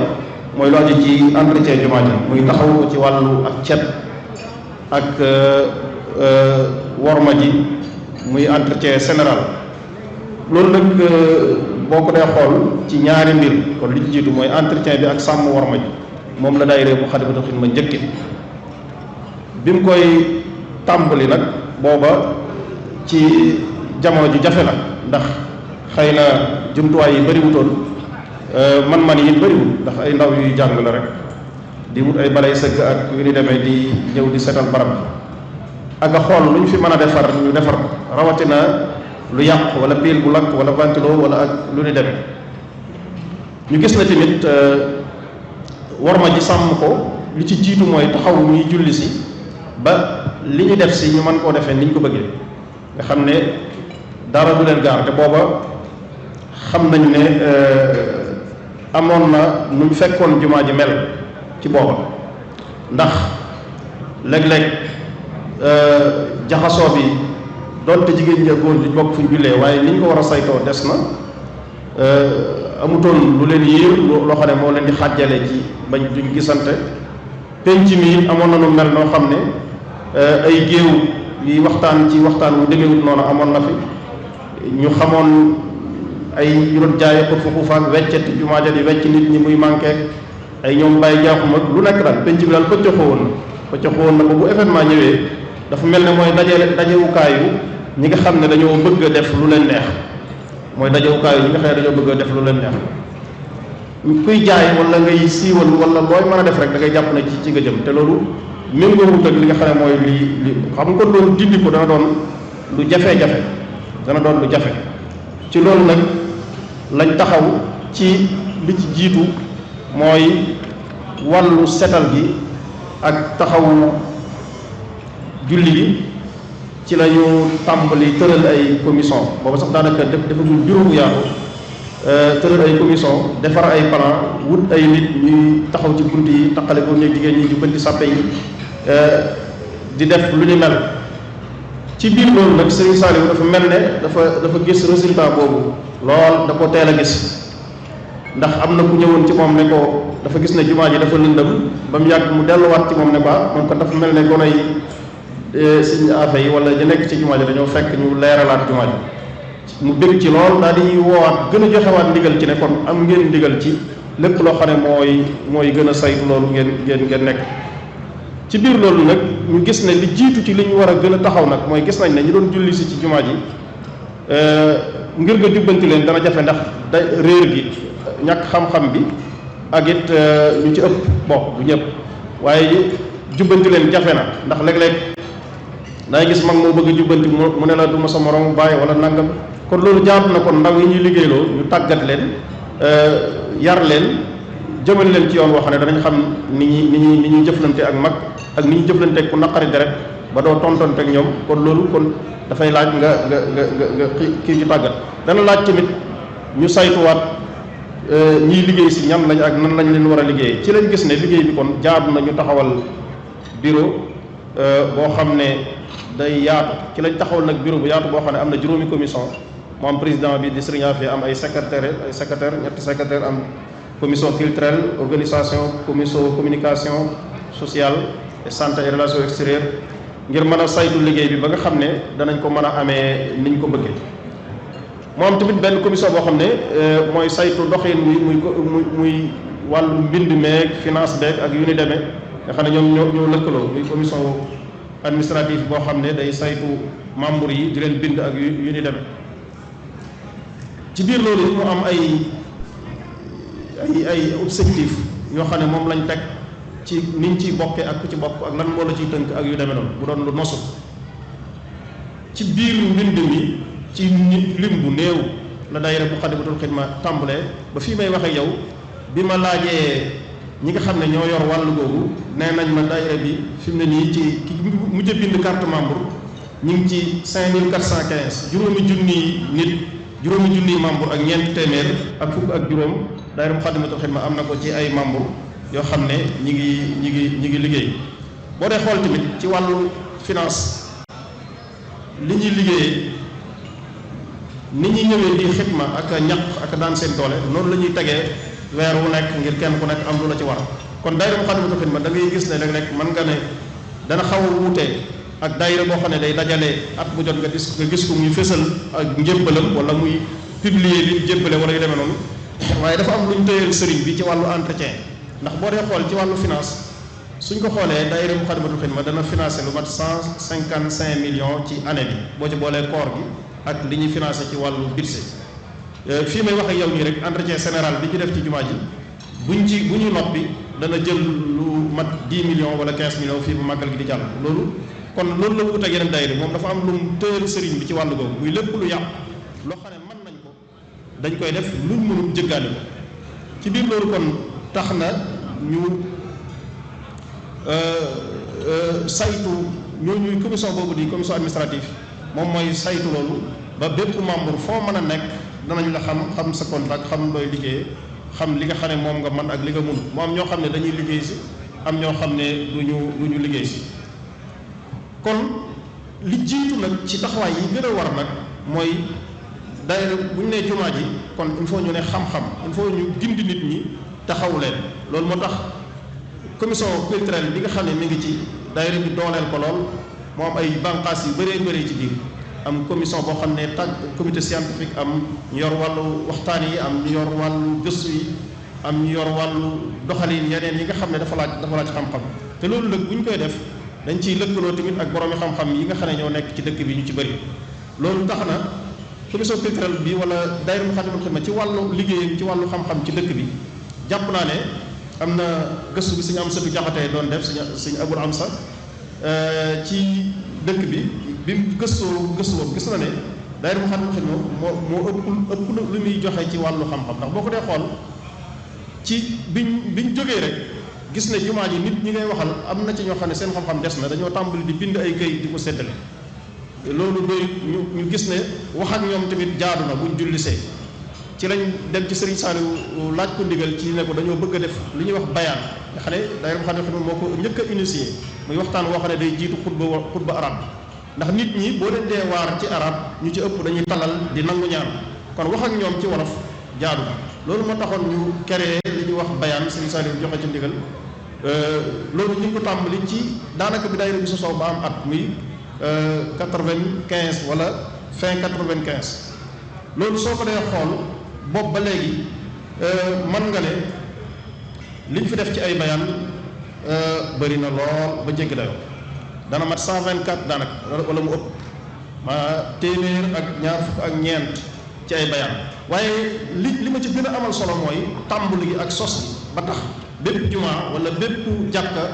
mooy lu aju ci entretien jumaa ji muy taxaw ci wàllu ak cet ak worma ji muy entretien général loolu nag boo ko dee xool ci ñaari mbir kon li ci jiitu mooy entretien bi ak sàmm worma ji moom la daayira Muxaddamatul Xidma njëkke bi mu koy tàmbali nag booba ci jamono ju jafe la ndax xëy na jumtuwaay yi bëriwutoon man-man yi bëriwut ndax ay ndaw yuy jàng la rek di wut ay balay sëgg ak yu ni demee di ñëw di setal barab bi ak a xool lu ñu fi mën a defar ñu defar ko rawatina lu yàq wala pile bu lakk wala ventilo wala ak lu ni demee ñu gis na tamit warma ji sàmm ko li ci jiitu mooy taxaw ñuy julli si ba li ñu def si ñu mën koo defee ni ñu ko bëggee nga xam ne dara du leen gaar te booba xam nañ ne amoon na nu mu fekkoon jumaa ji mel ci booba ndax léeg-léeg jaxasoo bi doonte jigéen ñi góor di bokk fu ñu jullee waaye ni ñu ko war a saytoo des na amutoon lu leen yiir loo xam ne moo leen di xàjjale ci bañ duñ gisante penc mi amoon na nu mel noo xam ne ay géew yi waxtaan ci waxtaan wu demewut noonu amoon na fi ñu xamoon ay yu doon jaaye ko fuxufaak weccet jumaa ja di wecc nit ñi muy manqué ay ñoom bàyyi jaaxum ak lu nekk daal penc bi daal pëccaxoo woon na ko bu événement ñëwee dafa mel ne mooy dajewukaayu ñi nga xam ne dañoo bëgg a def lu leen neex mooy dajewukaayu ñi nga xam ne dañoo bëgg a def lu leen neex kuy jaay wala ngay siiwal wala looy mën a def rek da ngay jàpp ne ci nga jëm te loolu méngoowut ak li nga xam ne mooy li xam nga loolu dindi ko dana doon lu jafe-jafe dana doon lu jafe ci loolu nag lañ taxaw ci li ci jiitu mooy wàllu setal gi ak taxawu julli gi ci la ñu tàmbali tëral ay commission boobu sax daanaka defagul bureau bu yaatu tëral ay commission defar ay plan wut ay nit ñuy taxaw ci bunt yi taqale ko ñuy jigéen ñi jubbanti sàppe yi di def lu ñu mel ci biir loolu nag Serigne Saliou dafa mel ne dafa gis résultat boobu lool da ko teel a gis ndax am na ku ñëwoon ci moom ne ko dafa gis ne jumaa ji dafa lëndëm ba mu yàgg mu delluwaat ci moom ne ko moom ko dafa mel ne gone yi Serigne Afia yi wala ñu nekk ci jumaa ji dañoo fekk ñu leeralaat jumaa ji mu bëgg ci lool daal di woowaat gën a joxewaat ndigal ci ne kon am ngeen ndigal ci lépp loo xam ne mooy gën a saytu loolu ngeen nekk ci biir loolu nag ñu gis ne li jiitu ci li ñu war a gën a taxaw nag mooy gis nañ ne ñu doon julli si ci jumaa ji ngir nga jubbanti leen dana jafe ndax da réer gi ñàkk xam-xam bi ak it ñu ci ëpp bon du ñëpp waaye jubbanti leen jafe na ndax léeg-léeg dangay gis mag moo bëgg a jubbanti mu ne la du ma sa morom bàyyi wala nangam kon loolu jaatu na kon ndaw yi ñuy liggéeyloo ñu tàggat leen yar leen jëmal leen ci yoon woo xam ne danañ xam ni ñuy jëflante ak mag ak ni ñuy jëflante ak ku naqari deret ba doo tontonte ak ñoom kon loolu kon dafay laaj nga kii ci tàggat dana laaj tamit ñu saytuwaat ñiy liggéey si ñan lañ ak nan lañ leen war a liggéey ci lañ gis ne liggéey bi kon jaadu na ñu taxawal bureau boo xam ne day yaatu ci lañ taxawal nag bureau bu yaatu boo xam ne am na juróomi commission mu am président bi di Serigne Afia am ay secrétaire ñetti secrétaire am commission culturelle organisation commission communication sociale et santé et relations extérieures ngir mën a saytu liggéey bi ba nga xam ne danañ ko mën a amee niñ ko bëggee moo am tamit benn commission boo xam ne mooy saytu doxin muy wàllu mbind meeg finance beeg ak yu ni demee nga xam ne ñoom ñoo lëkkaloo muy commission administrative boo xam ne day saytu membre yi di leen bind ak yu ni demee. ci biir loolu mu am ay objectif yoo xam ne moom lañ teg ci niñ ciy bokkee ak ku ci bokk ak lan moo la ciy tënk ak yu demee noonu bu doon lu nosu ci biir mbind mi ci nit lim bu néew la daayira Muxaddamatul Xidma tàmbalee ba fii may wax ak yow bi ma laajee ñi nga xam ne ñoo yor wàllu googu nee nañ ma daayira bi fi mu ne nii ci ki mujj bind carte membre ñu ngi ci 5415 juróomi junniy membre ak ñeent téeméer ak fukk ak juróom daayira Muxaddamatul Xidma am na ko ci ay membre yoo xam ne ñi ngi liggéey. boo dee xool tamit ci wàllu finance li ñuy liggéeyee ni ñuy ñëwee di xidma ak ñaq ak daan seen doole noonu la ñuy tegee weer wu nekk ngir kenn ku nekk am lu la ci war kon daayira Muxaddamatul Xidma da ngay gis ne léeg-léeg mën nga ne dana xaw a wuute ak daayira boo xam ne day dajale at bu jot nga gis ko muy fésal ak njébbalam wala muy publier li jébbale wala yu demee noonu waaye dafa am lu ñu tëyeel sëriñ bi ci wàllu entretien ndax boo dee xool ci wàllu finance suñ ko xoolee daayira Muxaddamatul Xidma dana financé lu mat 155 millions ci année bi boo ci boolee koor gi ak li ñuy financé ci wàllu budget fii may wax ak yow nii rek entretien général bi ñu def ci jumaa ji bu ñuy noppi dana jël lu mat 10 millions wala 15 millions fii bu màggal gi di jàll loolu kon loolu la wut ak yeneen daayira moom dafa am lu mu tëyal sëriñ bi ci wàllu googu muy lépp lu yàqu loo xam ne mën nañ ko dañ koy def luñ mënul jëggaani ko ci biir loolu kon tax na ñu saytu ñooñuy commission boobu di commission administrative moom mooy saytu loolu ba bépp membre foo mën a nekk danañ la xam sa contrat xam looy liggéey xam li nga xam ne moom nga mën ak li nga mun mu am ñoo xam ne dañuy liggéey si am ñoo xam ne duñu liggéey si kon li jiitu nag ci taxawaay yi gën a war nag mooy daayira bu ñu nee jumaa ji kon il faut ñu ne xam-xam il faut ñu gindi nit ñi taxawu leen loolu moo tax commission culturelle bi nga xam ne mi ngi ci daayira bi dooleel ko lool moo am ay bànqaas yu bëree ci biir am commission boo xam ne comité scientifique am ñu yor wàllu waxtaan yi am ñu yor wàllu gëstu yi am ñu yor wàllu doxalin yeneen yi nga xam ne dafa laaj xam-xam te loolu nag bu ñu koy def dañ ciy lëkkaloo tamit ak boroomi xam-xam yi nga xam ne ñoo nekk ci dëkk bi ñu ci bëri loolu tax na commission culturelle bi wala daayira Muxaddamatul Xidma ci wàllu liggéeyam ci wàllu xam-xam ci dëkk bi jàpp naa ne am na gëstu bi suñu am sëtu jaxatee doon def suñu abul am sa ci dëkk bi mu gëstoo gis na ne daayira Muxaddamatul Xidma moo ëpp lu muy joxe ci wàllu xam-xam ndax boo ko dee xool ci biñ jógee rek gis ne jumaa ji nit ñi ngay waxal am na ci ñoo xam ne seen xam-xam des na dañoo tàmbali di bind ay këyit di ko séddale loolu doy ñu gis ne wax ak ñoom tamit jaadu na buñ jullisee ci lañ dem ci Serigne Saliou laaj ko ndigal ci ne ko dañoo bëgg a def li ñuy wax bayaan nga xam ne daayira Muxaddamatul Xidma moo ko njëkk a initié muy waxtaan woo xam ne day jiitu xutba arab ndax nit ñi boo leen dee waar ci arab ñu ci ëpp dañuy talal di nangu ñaan kon wax ak ñoom ci wolof jaadu na loolu moo taxoon ñu créé li ñuy wax bayaan Serigne Saliou joxe ci ndigal loolu ñu ngi ko tàmbali ci daanaka bi daayira bi sosoo ba am at muy 95 wala fin 95 loolu soo ko dee xool boobu ba léegi mën nga ne liñ fi def ci ay bayaan bëri na lool ba jéggi dayoo dana mat 124 daanaka wala mu ëpp ma téeméer ak ñaar fukk ak ñeent ci ay bayaan waaye li ma ci gën a amal solo mooy tàmbali gi ak sos gi ba tax bépp jumaa wala bépp jàkka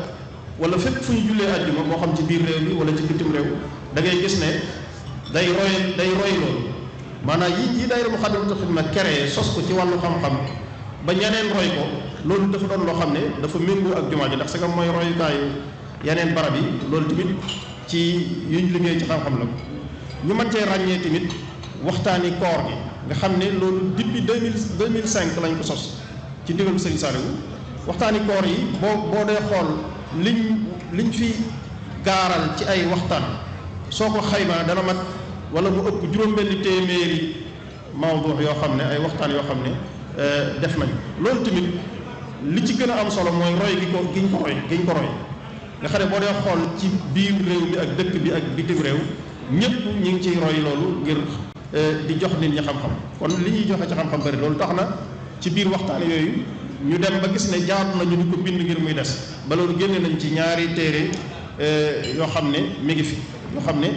wala fépp fu ñu jullee àjjuma moo xam ci biir réew mi wala ci bitim réew da ngay gis ne day roy loolu maanaam yi daayira Muxaddamatul Xidma créé sos ko ci wàllu xam-xam ba ñeneen roy ko loolu dafa doon loo xam ne dafa méngoo ak jumaa ji ndax c'est que mooy royukaayu yeneen barab yi loolu tamit ci yuñ liggéey ci xam-xam la ñu mën cee ràññee tamit waxtaani koor gi nga xam ne loolu depuis 2005 lañ ko sos ci ndigalu Serigne Saliou waxtaani koor yi boo dee xool liñ fi gaaral ci ay waxtaan soo ko xaymaa dana mat wala mu ëpp juróom-benni téeméeri mawdu yoo xam ne ay waxtaan yoo xam ne def nañ loolu tamit li ci gën a am solo mooy roy giñ ko roy nga xam ne boo dee xool ci biir réew mi ak dëkk bi ak bitim réew ñëpp ñu ngi ciy roy loolu ngir di jox nit ñi xam-xam kon li ñuy joxe ci xam-xam bari loolu tax na ci biir waxtaan yooyu ñu dem ba gis ne jaatu na ñu di ko bind ngir muy des ba loolu génne nañ ci ñaari téere yoo xam ne mi ngi fi yoo xam ne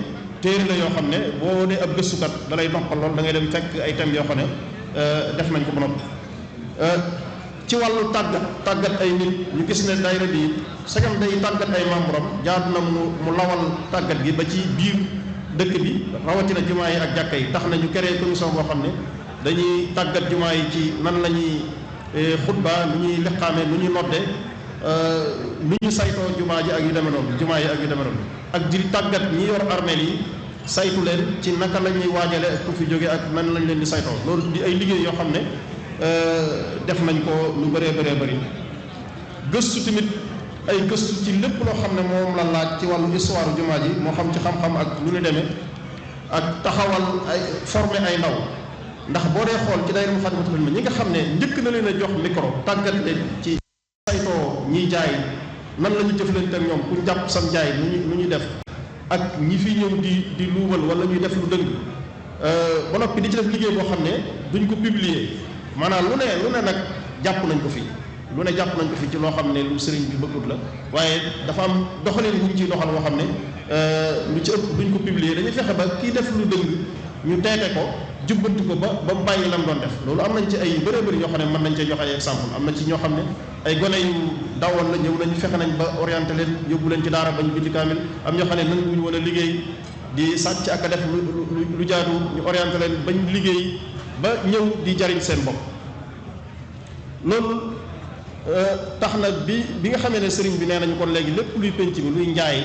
téere la yoo xam ne boo dee ab gëstukat da lay noppal lool da ngay dem fekk ay thèmes yoo xam ne def nañ ko ba noppi ci wàllu tàggat ay nit ñu gis ne daayira bi sagam day tàggat ay membre am jaadu na mu lawal tàggat gi ba ci biir dëkk bi rawatina jumaa yi ak jàkka yi tax na ñu créé commission boo xam ne dañuy tàggat jumaa yi ci nan la ñuy xutba nu ñuy liqaame nu ñuy nodde nu ñu saytoo jumaa ji ak yu demee noonu jumaa yi ak yu demee noonu ak di tàggat ñi yor armeel yi saytu leen ci naka la ñuy waajale ak ku fi jóge ak nan lañ leen di saytoo loolu di ay liggéey yoo xam ne def nañ ko lu bëree bëri gëstu tamit ay gëstu ci lépp loo xam ne moom la laaj ci wàllu histoire jumaa ji moo xam ci xam-xam ak lu ñu demee ak taxawal ay former ay ndaw ndax boo dee xool ci daayira Moukhaddamatoul Khidma ñi nga xam ne njëkk na leen a jox micro tàggat leen ci saytoo ñiy jaay nan la ñu jëflante ak ñoom ku jàpp sam jaay nu ñuy def ak ñi fi ñëw di luubal wala ñuy def lu dëng ba noppi di ci def liggéey boo xam ne duñ ko publier maanaam lu ne nag jàpp nañ ko fi lu ne jàpp nañ ko fi ci loo xam ne lu sëriñ bi bëggut la waaye dafa am doxalin bu ñu ciy doxal boo xam ne lu ci ëpp duñ ko publier dañuy fexe ba kii def lu dëng ñu teete ko jubbanti ko ba mu bàyyi lam doon def loolu am nañ ci ay bëree bëri yoo xam ne mën nañ cee joxe ay exemple am na ci ñoo xam ne ay gone yu dawoon la ñëw nañu fexe nañ ba orienté leen yóbbu leen ci daara bañ bind kaamil am ñoo xam ne nanguwuñu woon a liggéey di sàcc ak a def lu jaadu ñu orienté leen bañ liggéey ba ñëw di jariñ seen bopp loolu tax na bi nga xamee ne sëriñ bi nee nañu kon léegi lépp luy penc mi luy njaay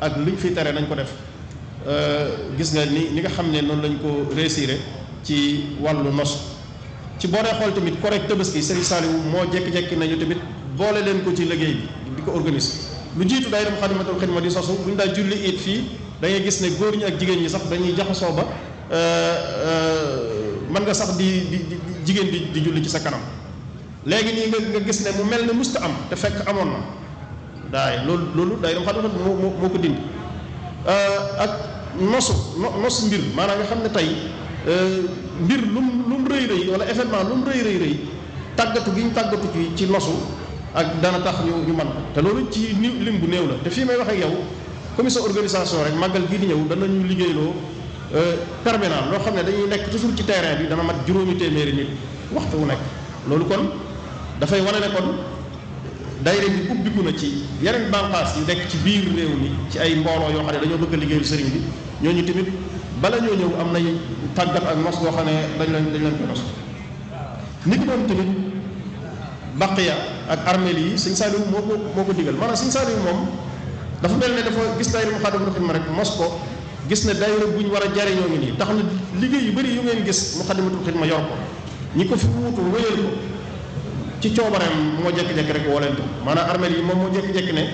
ak luñ fi tere nañ ko def gis nga ni nga xam ne noonu lañ ko réussir ci wàllu nos ci boo dee xool tamit correct Tabaski Serigne Saliou moo jékki-jékki nañu tamit boole leen ko ci liggéey bi di ko organiser lu jiitu daayira Moukhaddamatoul Khidma di sosu bu ñu daa julli it fii da ngay gis ne góor ñi ak jigéen ñi sax dañuy jaxasoo ba mën nga sax di jigéen di julli ci sa kanam léegi nii nga gis ne mu mel ne musta am te fekk amoon na daay loolu daayira Moukhaddamatoul moo ko dindi ak nos mbir maanaam nga xam ne tey mbir lum rëy wala événement lum rëy tàggatu gi ñu tàggatu ci nosu ak dana tax ñu man te loolu ci lim bu néew la te fii may wax ak yow commission organisation rek màggal gii di ñëw danañu liggéeyloo permanent loo xam ne dañuy nekk toujours ci terrain bi dana mat juróomi téeméeri nit waxtu wu nekk loolu kon dafay wane ne kon daayira bi ubbiku na ci yeneen bànqaas yu nekk ci biir réew mi ci ay mbooloo yoo xam ne dañoo bëgg a liggéeyal sëriñ bi ñooñu tamit bala ñoo ñëw am nañu tàggat ak nos boo xam ne dañ leen ko nos nit doon tamit baqiya ak armeel yi sëñ Saliou moo ko digal maanaam sëñ Saliou moom dafa mel ne dafa gis daayira Moukhaddamatoul Khidma rek mos ko gis ne daayira bu ñu war a jariñoo ngi nii tax na liggéey yu bëri yu ngeen gis Moukhaddamatoul Khidma yor ko ñi ko fi wuutu wéyal ko ci coobareem moo jékki-jékki rek woo leen ko maanaam armeel yi moom moo jékki-jékki ne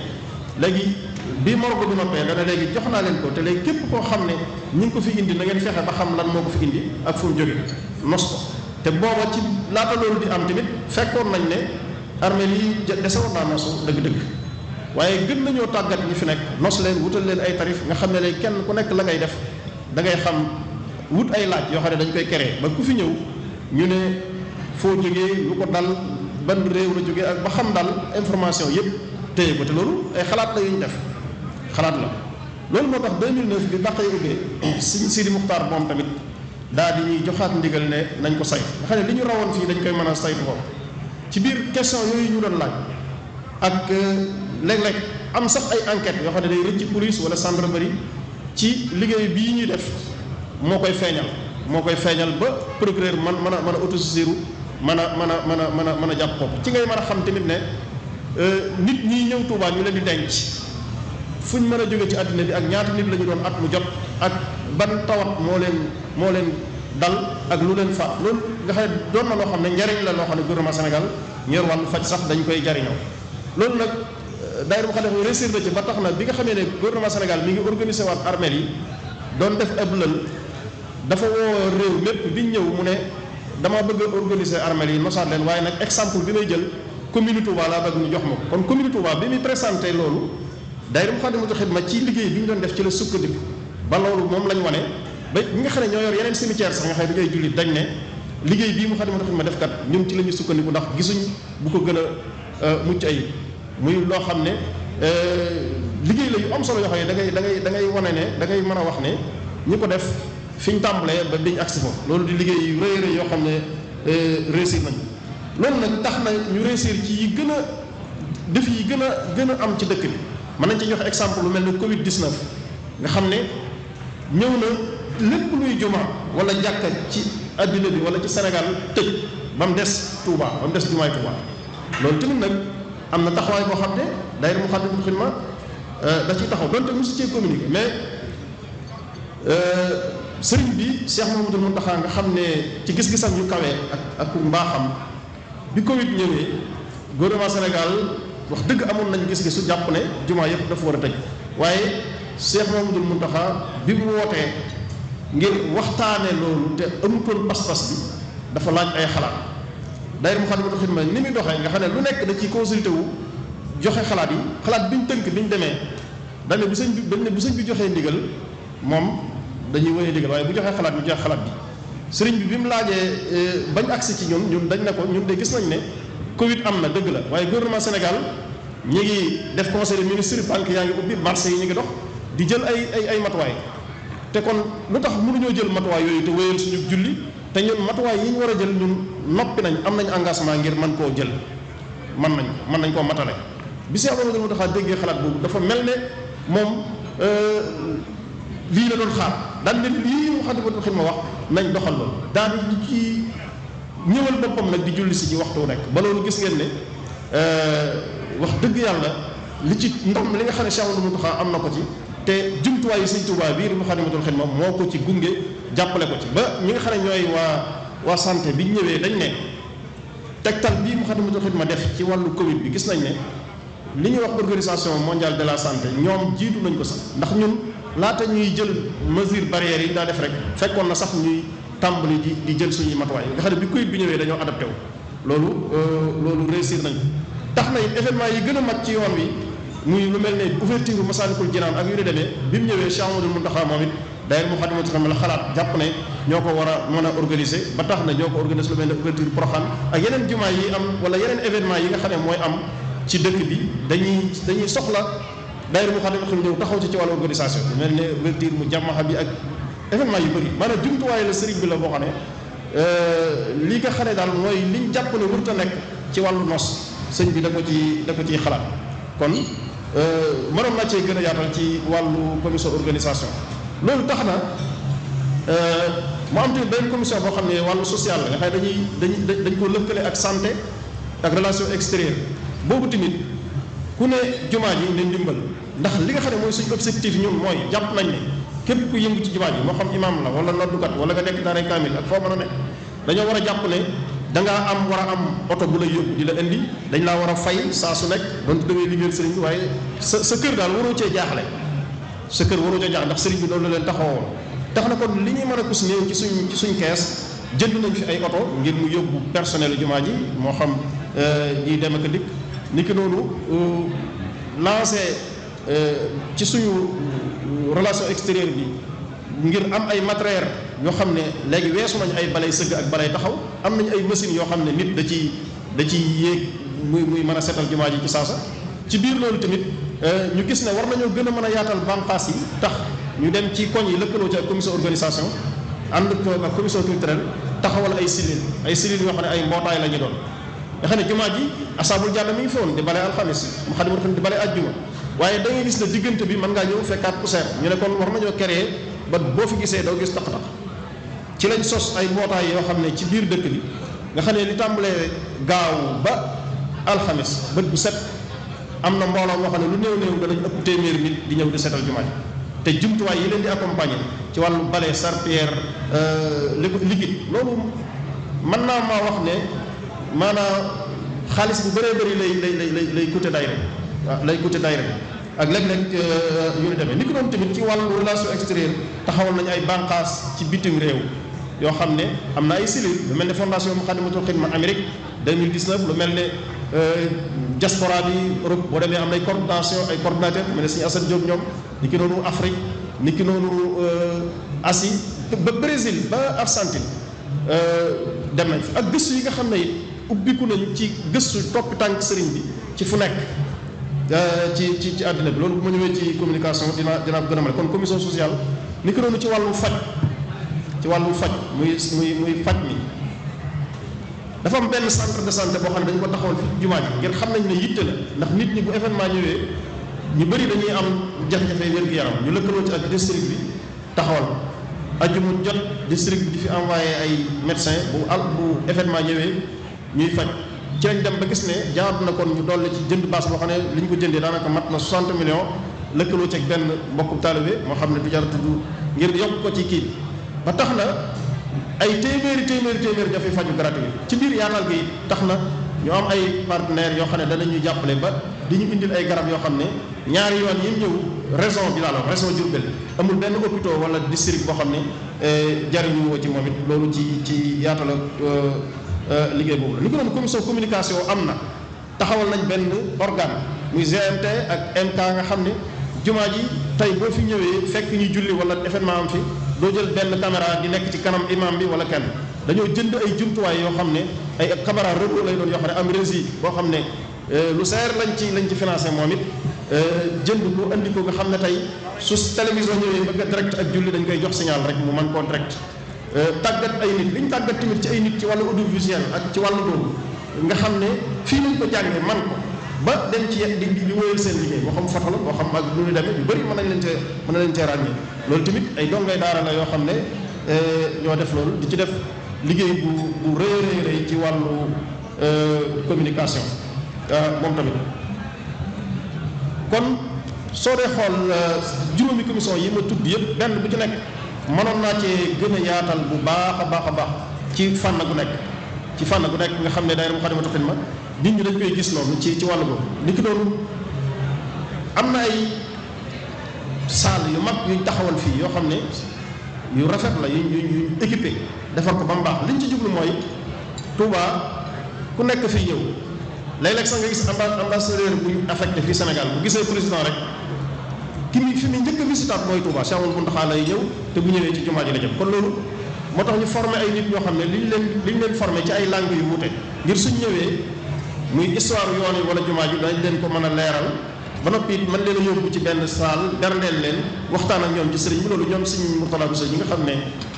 léegi bii morgue bi noppee dana léegi jox naa leen ko te léegi képp koo xam ne ñi ngi ko fi indi na ngeen fexe ba xam lan moo ko fi indi ak fu mu jóge nos ko te booba ci laata loolu di am tamit fekkoon nañ ne armeel yi desewoon naa nosu dëgg-dëgg waaye gën nañoo tàggat ñi fi nekk nos leen wutal leen ay tarif nga xam ne léegi kenn ku nekk la ngay def da ngay xam wut ay laaj yoo xam ne dañ koy créer ba ku fi ñëw ñu ne foo jógee lu ko dal ban réew la jógee ak ba xam daal information yëpp téye ko te loolu ay xalaat la yu ñu def xalaat la loolu moo tax 2009 bi bàqee ubbee Sidi Muxtaar moom tamit daal di ñuy joxaat ndigal ne nañ ko saytu nga xam ne li ñu rawoon fii dañ koy mën a saytu ko ci biir question yooyu ñu doon laaj ak léeg-léeg am sax ay enquête yoo xam ne day rëcc police wala gendarmerie ci liggéey bii ñuy def moo koy feeñal ba procureur mën a autosaisir mën a jàpp ko ci ngay mën a xam tamit ne nit ñi ñëw Tuubaa ñu leen di denc fu ñu mën a jóge ci àddina bi ak ñaata nit la ñu doon at mu jot ak ban tawat moo leen dal ak lu leen faat loolu nga xam ne doon na loo xam ne njariñ la loo xam ne gouvernement Sénégal ñor wàllu faj sax dañ koy jariñoo loolu nag daayira Moukhaddamatoul Khidma réussir na ci ba tax na bi nga xamee ne gouvernement Sénégal mi ngi organisé waat armeel yi doon def ab lël dafa woo réew mépp bi ñëw mu ne dama bëgg a organiser armeel yi nosaat leen waaye nag exemple bi may jël commune Touba laa bëgg ñu jox ma ko kon commune Touba bi muy présenté loolu daayira Moukhaddamatoul Khidma ci liggéey bi ñu doon def ci la sukkandiku ba loolu moom lañ wane ba ñi nga xam ne ñoo yor yeneen cimetière sax nga xam ne da ngay jullit dañ ne liggéey bii Moukhaddamatoul Khidma def kat ñun ci la ñu sukkandiku ndax gisuñ bu ko gën a mucc ayib muy loo xam ne liggéey la yu am solo yoo xam ne da ngay wane ne da ngay mën a wax ne ñi ko def fi ñu tàmbalee ba diñ agsi foofu loolu di liggéey yu rëy rëy yoo xam ne réussir nañ loolu nag tax na ñu réussir ci yi gën a def yi gën a am ci dëkk bi mën nañ ci joxe exemple lu mel ne Covid 19 nga xam ne ñëw na lépp luy juma wala jàkka ci adduna bi wala ci Sénégal tëj ba mu des Touba ba mu des jumaay Touba loolu tamit nag am na taxawaay boo xam ne daayira Moukhaddamatoul Khidma da ciy taxaw donte mosu cee communiqué mais sëriñ bi Cheikh Mouhamadoul Mountakha nga xam ne ci gis-gisam yu kawee ak mbaaxam bi Covid ñëwee gouvernement Sénégal wax dëgg amoon nañ gis-gisu jàpp ne jumaa yëpp dafa war a tëj waaye Cheikh Mouhamadoul Mountakha bi mu wootee ngir waxtaane loolu te amutoon pas-pas bi dafa laaj ay xalaat daayira Moukhaddamatoul Khidma ni muy doxee nga xam ne lu nekk da ciy consulté wu joxe xalaat yi xalaat bi ñu tënk bi ñu demee dañ ne bu sëñ bi joxee ndigal moom dañuy wéyee ndigal waaye bu joxee xalaat ñu joxe xalaat bi sëriñ bi mu laajee bañ agsi ci ñun dañ ne ko ñun de gis nañ ne Covid am na dëgg la waaye gouvernement Sénégal ñi ngi def conseil des ministres banque yaa ngi ubbi marché yi ñu ngi dox di jël ay matuwaay te kon lu tax mënuñoo jël matuwaay yooyu te wéyal suñu julli te ñun matuwaay yi ñu war a jël ñun noppi nañ am nañ engagement ngir mën koo jël mën nañ koo matale bi Cheikh Mouhamadoul Mountakha déggee xalaat boobu dafa mel ne moom lii la doon xaar daan ne lii Moukhaddamatoul Khidma wax nañ doxal loolu daal di ci ñëwal boppam nag di julli si ci waxtu nekk ba loolu gis ngeen ne wax dëgg yàlla li ci ndam li nga xam ne Cheikh Mouhamadoul Mountakha am na ko ci te jumtuwaay yi Sëñ Tuubaa bii di Moukhaddamatoul Khidma moo ko ci gunge jàppale ko ci ba ñi nga xam ne ñooy waa santé bi ñëwee dañ ne tegtal bii Moukhaddamatoul Khidma def ci wàllu Covid bi gis nañ ne li ñuy wax organisation mondiale de la santé ñoom jiitu nañ ko sax ndax ñun laata ñuy jël mesure barrières yi daa def rek fekkoon na sax ñuy tàmbali di jël suñuy matuwaay nga xam ne bi Covid bi ñëwee dañoo adapté wu loolu réussir nañ tax na it événement yi gën a mag ci yoon wi muy lu mel ne ouverture Massalikul Jinaan ak yu ni demee bi mu ñëwee Cheikh Mouhamadoul Mountakha moom it daayira Moukhaddamatoul Khidma la xalaat jàpp ne ñoo ko war a mën a organiser ba tax na ñoo ko organiser lu mel ne ouverture Porokhane ak yeneen jumaa yi am wala yeneen événement yi nga xam ne mooy am ci dëkk bi dañuy soxla daayira Moukhaddamatoul Khidma ñëw taxaw ci wàllu organisation lu mel ne ouverture mu jàmmaxa bi ak événement yu bëri maanaam jumtuwaay la sëriñ bi la boo xam ne li nga xam ne daal mooy liñ jàpp ne warut a nekk ci wàllu nos sëñ bi da ko ciy xalaat kon mënoon naa cee gën a yaatal ci wàllu commission organisation loolu tax na mu am tamit benn commission boo xam ne wàllu social la nga xam ne dañ ko lëkkale ak santé ak relation extérieure boobu tamit ku ne jumaa ji ne ndimbal ndax li nga xam ne mooy suñu objectif ñun mooy jàpp nañ ne képp ku yëngu ci jumaa ji moo xam imam la wala noddukat wala nga nekk daaray kaamil ak foo mën a ne dañoo war a jàpp ne dangaa war a am oto bu lay yóbbu di la indi dañ laa war a fay saa su nekk donte da ngay liggéeyal sëriñ bi waaye sa kër daal waroo cee jaaxle sa kër waroo cee jaaxle ndax sëriñ bi loolu la leen taxawoon tax na kon li ñuy mën a kus néew ci suñ kees jënd nañ fi ay oto ngir mu yóbbu personnel jumaa ji moo xam ñiy dem ak dikk niki noonu lancé ci suñu relation extérieure bi ngir am ay matériel yoo xam ne léegi weesu nañ ay balay sëgg ak balay taxaw am nañ ay machines yoo xam ne nit da ciy yéeg muy mën a seetal jumaa ji ci saasa ci biir loolu tamit ñu gis ne war nañoo gën a mën a yaatal bànqaas yi tax ñu dem ci koñ yi lëkkaloo ci ak commission organisation ànd ak commission culturelle taxawal ay cellules yoo xam ne ay mbootaay la ñu doon nga xam ne jumaa ji asaabul jàll mi ngi fi woon di bale alxamis Moukhaddamatoul Khidma di bale àjjuma waaye da ngay gis ne diggante bi mën ngaa ñëw fekkaat poussière ñu ne kon war nañoo créer ba boo fi gisee doo gis taq-taq ci lañ sos ay mbootaay yoo xam ne ci biir dëkk bi nga xam ne li tàmbalee gaaw ba alxamis bët bu set am na mbooloo moo xam ne lu néew danañ ëpp téeméeri nit di ñëw di seetal jumaa ji te jumtuwaay yi leen di accompagner ci wàllu bale serpillière liquide loolu mën naa maa wax ne maanaam xaalis bu bëree bëri lay coûter daayira waaw lay coûter daayira ak léeg-léeg yu ñu demee ni ko doon tamit ci wàllu relation extérieure taxawal nañu ay bànqaas ci bitim réew yoo xam ne am na ay cellules lu mel ne fondation Moukhaddamatoul Khidma Amérique 2019 lu mel ne diaspora bi Europe boo demee am na ay coordination ay coordinateur mel ne Serigne Assane Diop ñoom ni ki noonu Afrique ni ki noonu Asie ba Brésil ba Argentine dem nañ fi ak gëstu yi nga xam ne it ubbiku nañu ci gëstu toppi tànk sëriñ bi ci fu nekk ci àddina bi. loolu bu ma ñëwee ci communication dinaa gën a mën kon commission sociale ni ko doon ci wàllu faj muy faj mi dafa am benn centre de santé boo xam ne dañu ko taxawal fi jumaa ji ngir xam nañ ne yitte la ndax nit ñi bu événement ñëwee ñu bëri dañuy am jafe-jafe wér-gu-yaram ñu lëkkaloo ci ak district bi taxawal ajjuma jot district bi di fi envoyé ay médecin bu événement ñëwee ñuy faj ci lañ dem ba gis ne jaadu na kon ñu dolli ci jënd baas boo xam ne li ñu ko jëndee daanaka mat na 60 millions lëkkaloo ci ak benn mbokku taalibe moo xam ne du jar tudd ngir yokk ko ci kii ba tax na ay téeméeri dafay faju gratuit ci biir yaatal gi tax na ñu am ay partenaires yoo xam ne danañu jàppale ba di ñu indil ay garab yoo xam ne ñaari yoon yi ñëw région bi laa la région Diourbel amul benn hôpital wala district boo xam ne jariñu woo ci moom it loolu ci yaatal liggéey boobu la. ni ko doon commission communication am na taxawal nañ benn organe muy GMT ak MK nga xam ne jumaa ji tey boo fi ñëwee fekk ñu julli wala événement am fi doo jël benn caméra di nekk ci kanam imam bi wala kenn dañoo jënd ay jumtuwaay yoo xam ne ay caméra robot lay doon yoo xam ne am régie boo xam ne lu seer lañ ci financé moom it jënd ko andi ko nga xam ne tey su télévision ñëwee bëgg a direct ak julli dañ koy jox signal rek mu mën koo direct tàggat ay nit li ñu tàggat tamit ci ay nit ci wàllu audiovisuel ak ci wàllu boobu nga xam ne fii lañ ko jàngee man ko ba dem ci di wéyal seen liggéey moo xam foto la moo xam ak lu ñu demee yu bëri mën nañ leen cee ràññee loolu tamit ay dongay daara la yoo xam ne ñoo def loolu di ci def liggéey bu rëy ci wàllu communication moom tamit. kon soo dee xool juróomi commission yi ma tudd yëpp benn bu ci nekk mënoon naa cee gën a yaatal bu baax a baax ci fànn gu nekk nga xam ne daayira Moukhaddamatoul Khidma nit ñi dañ koy gis noonu ci wàllu boobu. ni ki doon am na ay salle yu mag yuñ taxawal fii yoo xam ne yu rafet la yuñ équipé defar ko ba mu baax liñ ci jublu mooy Touba ku nekk fii ñëw léeg-léeg sax nga gis ambassadeur bu ñu affecté fii Sénégal bu gisee président rek fi mu njëkk a visitaat mooy Touba Cheikh Mountakha lay ñëw te bu ñëwee ci jumaa ji la jëm kon loolu moo tax ñu formé ay nit ñoo xam ne liñ leen formé ci ay langues yu wuute ngir suñ ñëwee muy histoire yoon yi wala jumaa ji dañ leen ko mën a leeral ba noppi it mën leen a yóbbu ci benn salle berndeel leen waxtaan ak ñoom ci sëriñ bi loolu ñoom Sëriñ Mourtada Bousso ñi nga xam ne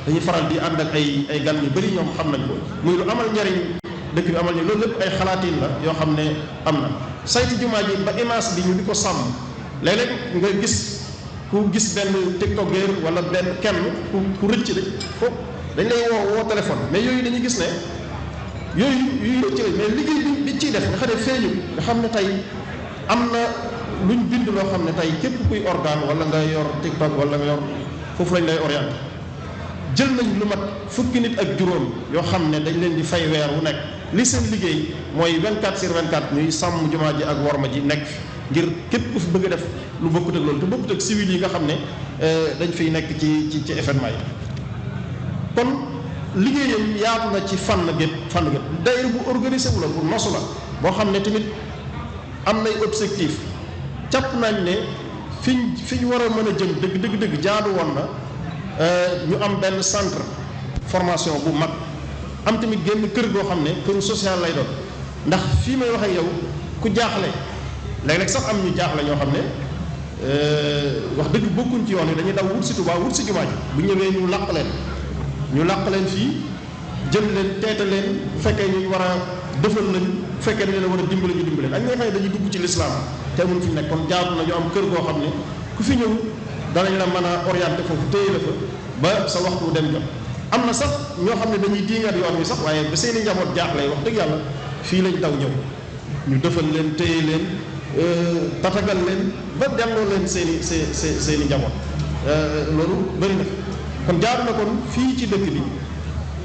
dañuy faral di ànd ak ay gan yu bëri ñoom xam nañ ko muy lu amal njariñ dëkk bi amal ñu loolu lépp ay xalaatin la yoo xam ne am na saytu jumaa ji ba image bi ñu di ko sàmm léeg-léeg nga gis ku gis benn tiktokeur wala benn kenn ku rëcc de foofu dañ lay woo téléphone mais yooyu dañuy gis ne yooyu rëcc la mais liggéey bi ciy def nga xam ne feeñu nga xam ne tey am na luñ bind loo xam ne tey képp kuy organe wala nga yor tiktok wala nga yor foofu lañ lay orienté jël nañ lu mat fukki nit ak juróom yoo xam ne dañ leen di fay weer wu nekk li seen liggéey mooy 24/24 ñuy sàmm jumaa ji ak worma ji nekk ngir képp ku fi bëgg a def lu bokkut ak loolu te bokkut ak civil yi nga xam ne dañ fiy nekk ci événement yi. kon liggéeyam yaatu na ci fànn gépp daayira bu organisé wu la bu nosu la boo xam ne tamit am nay objectif jàpp nañ ne fi ñu war a mën a jëm dëgg jaadu woon na ñu am benn centre formation bu mag am tamit génn kër goo xam ne këru social lay doon ndax fii may wax ak yow ku jaaxle léeg-léeg sax am ñu jaaxle ñoo xam ne wax dëgg bokkuñ ci yoon yi dañuy daw wut si Tuubaa wut si jumaa ji bu ñëwee ñu làq leen fii jël leen teeta leen bu fekkee ñu war a defal lañ bu fekkee dañu leen war a dimbale ñu dimbale ak ñi nga xam ne dañuy dugg ci lislaam te amuñ fi nekk kon jaadu na ñu am kër goo xam ne ku fi ñëw danañ la mën a orienté foofu téye la fa ba sa waxtu dem jot. am na sax ñoo xam ne dañuy diingat yoon wi sax waaye ba seeni njaboot jaaxle wax dëgg yàlla fii lañ daw ñëw ñu defal leen téye leen tatagal leen ba delloo leen seeni njaboot loolu bëri na kon jaadu na kon fii ci dëkk bi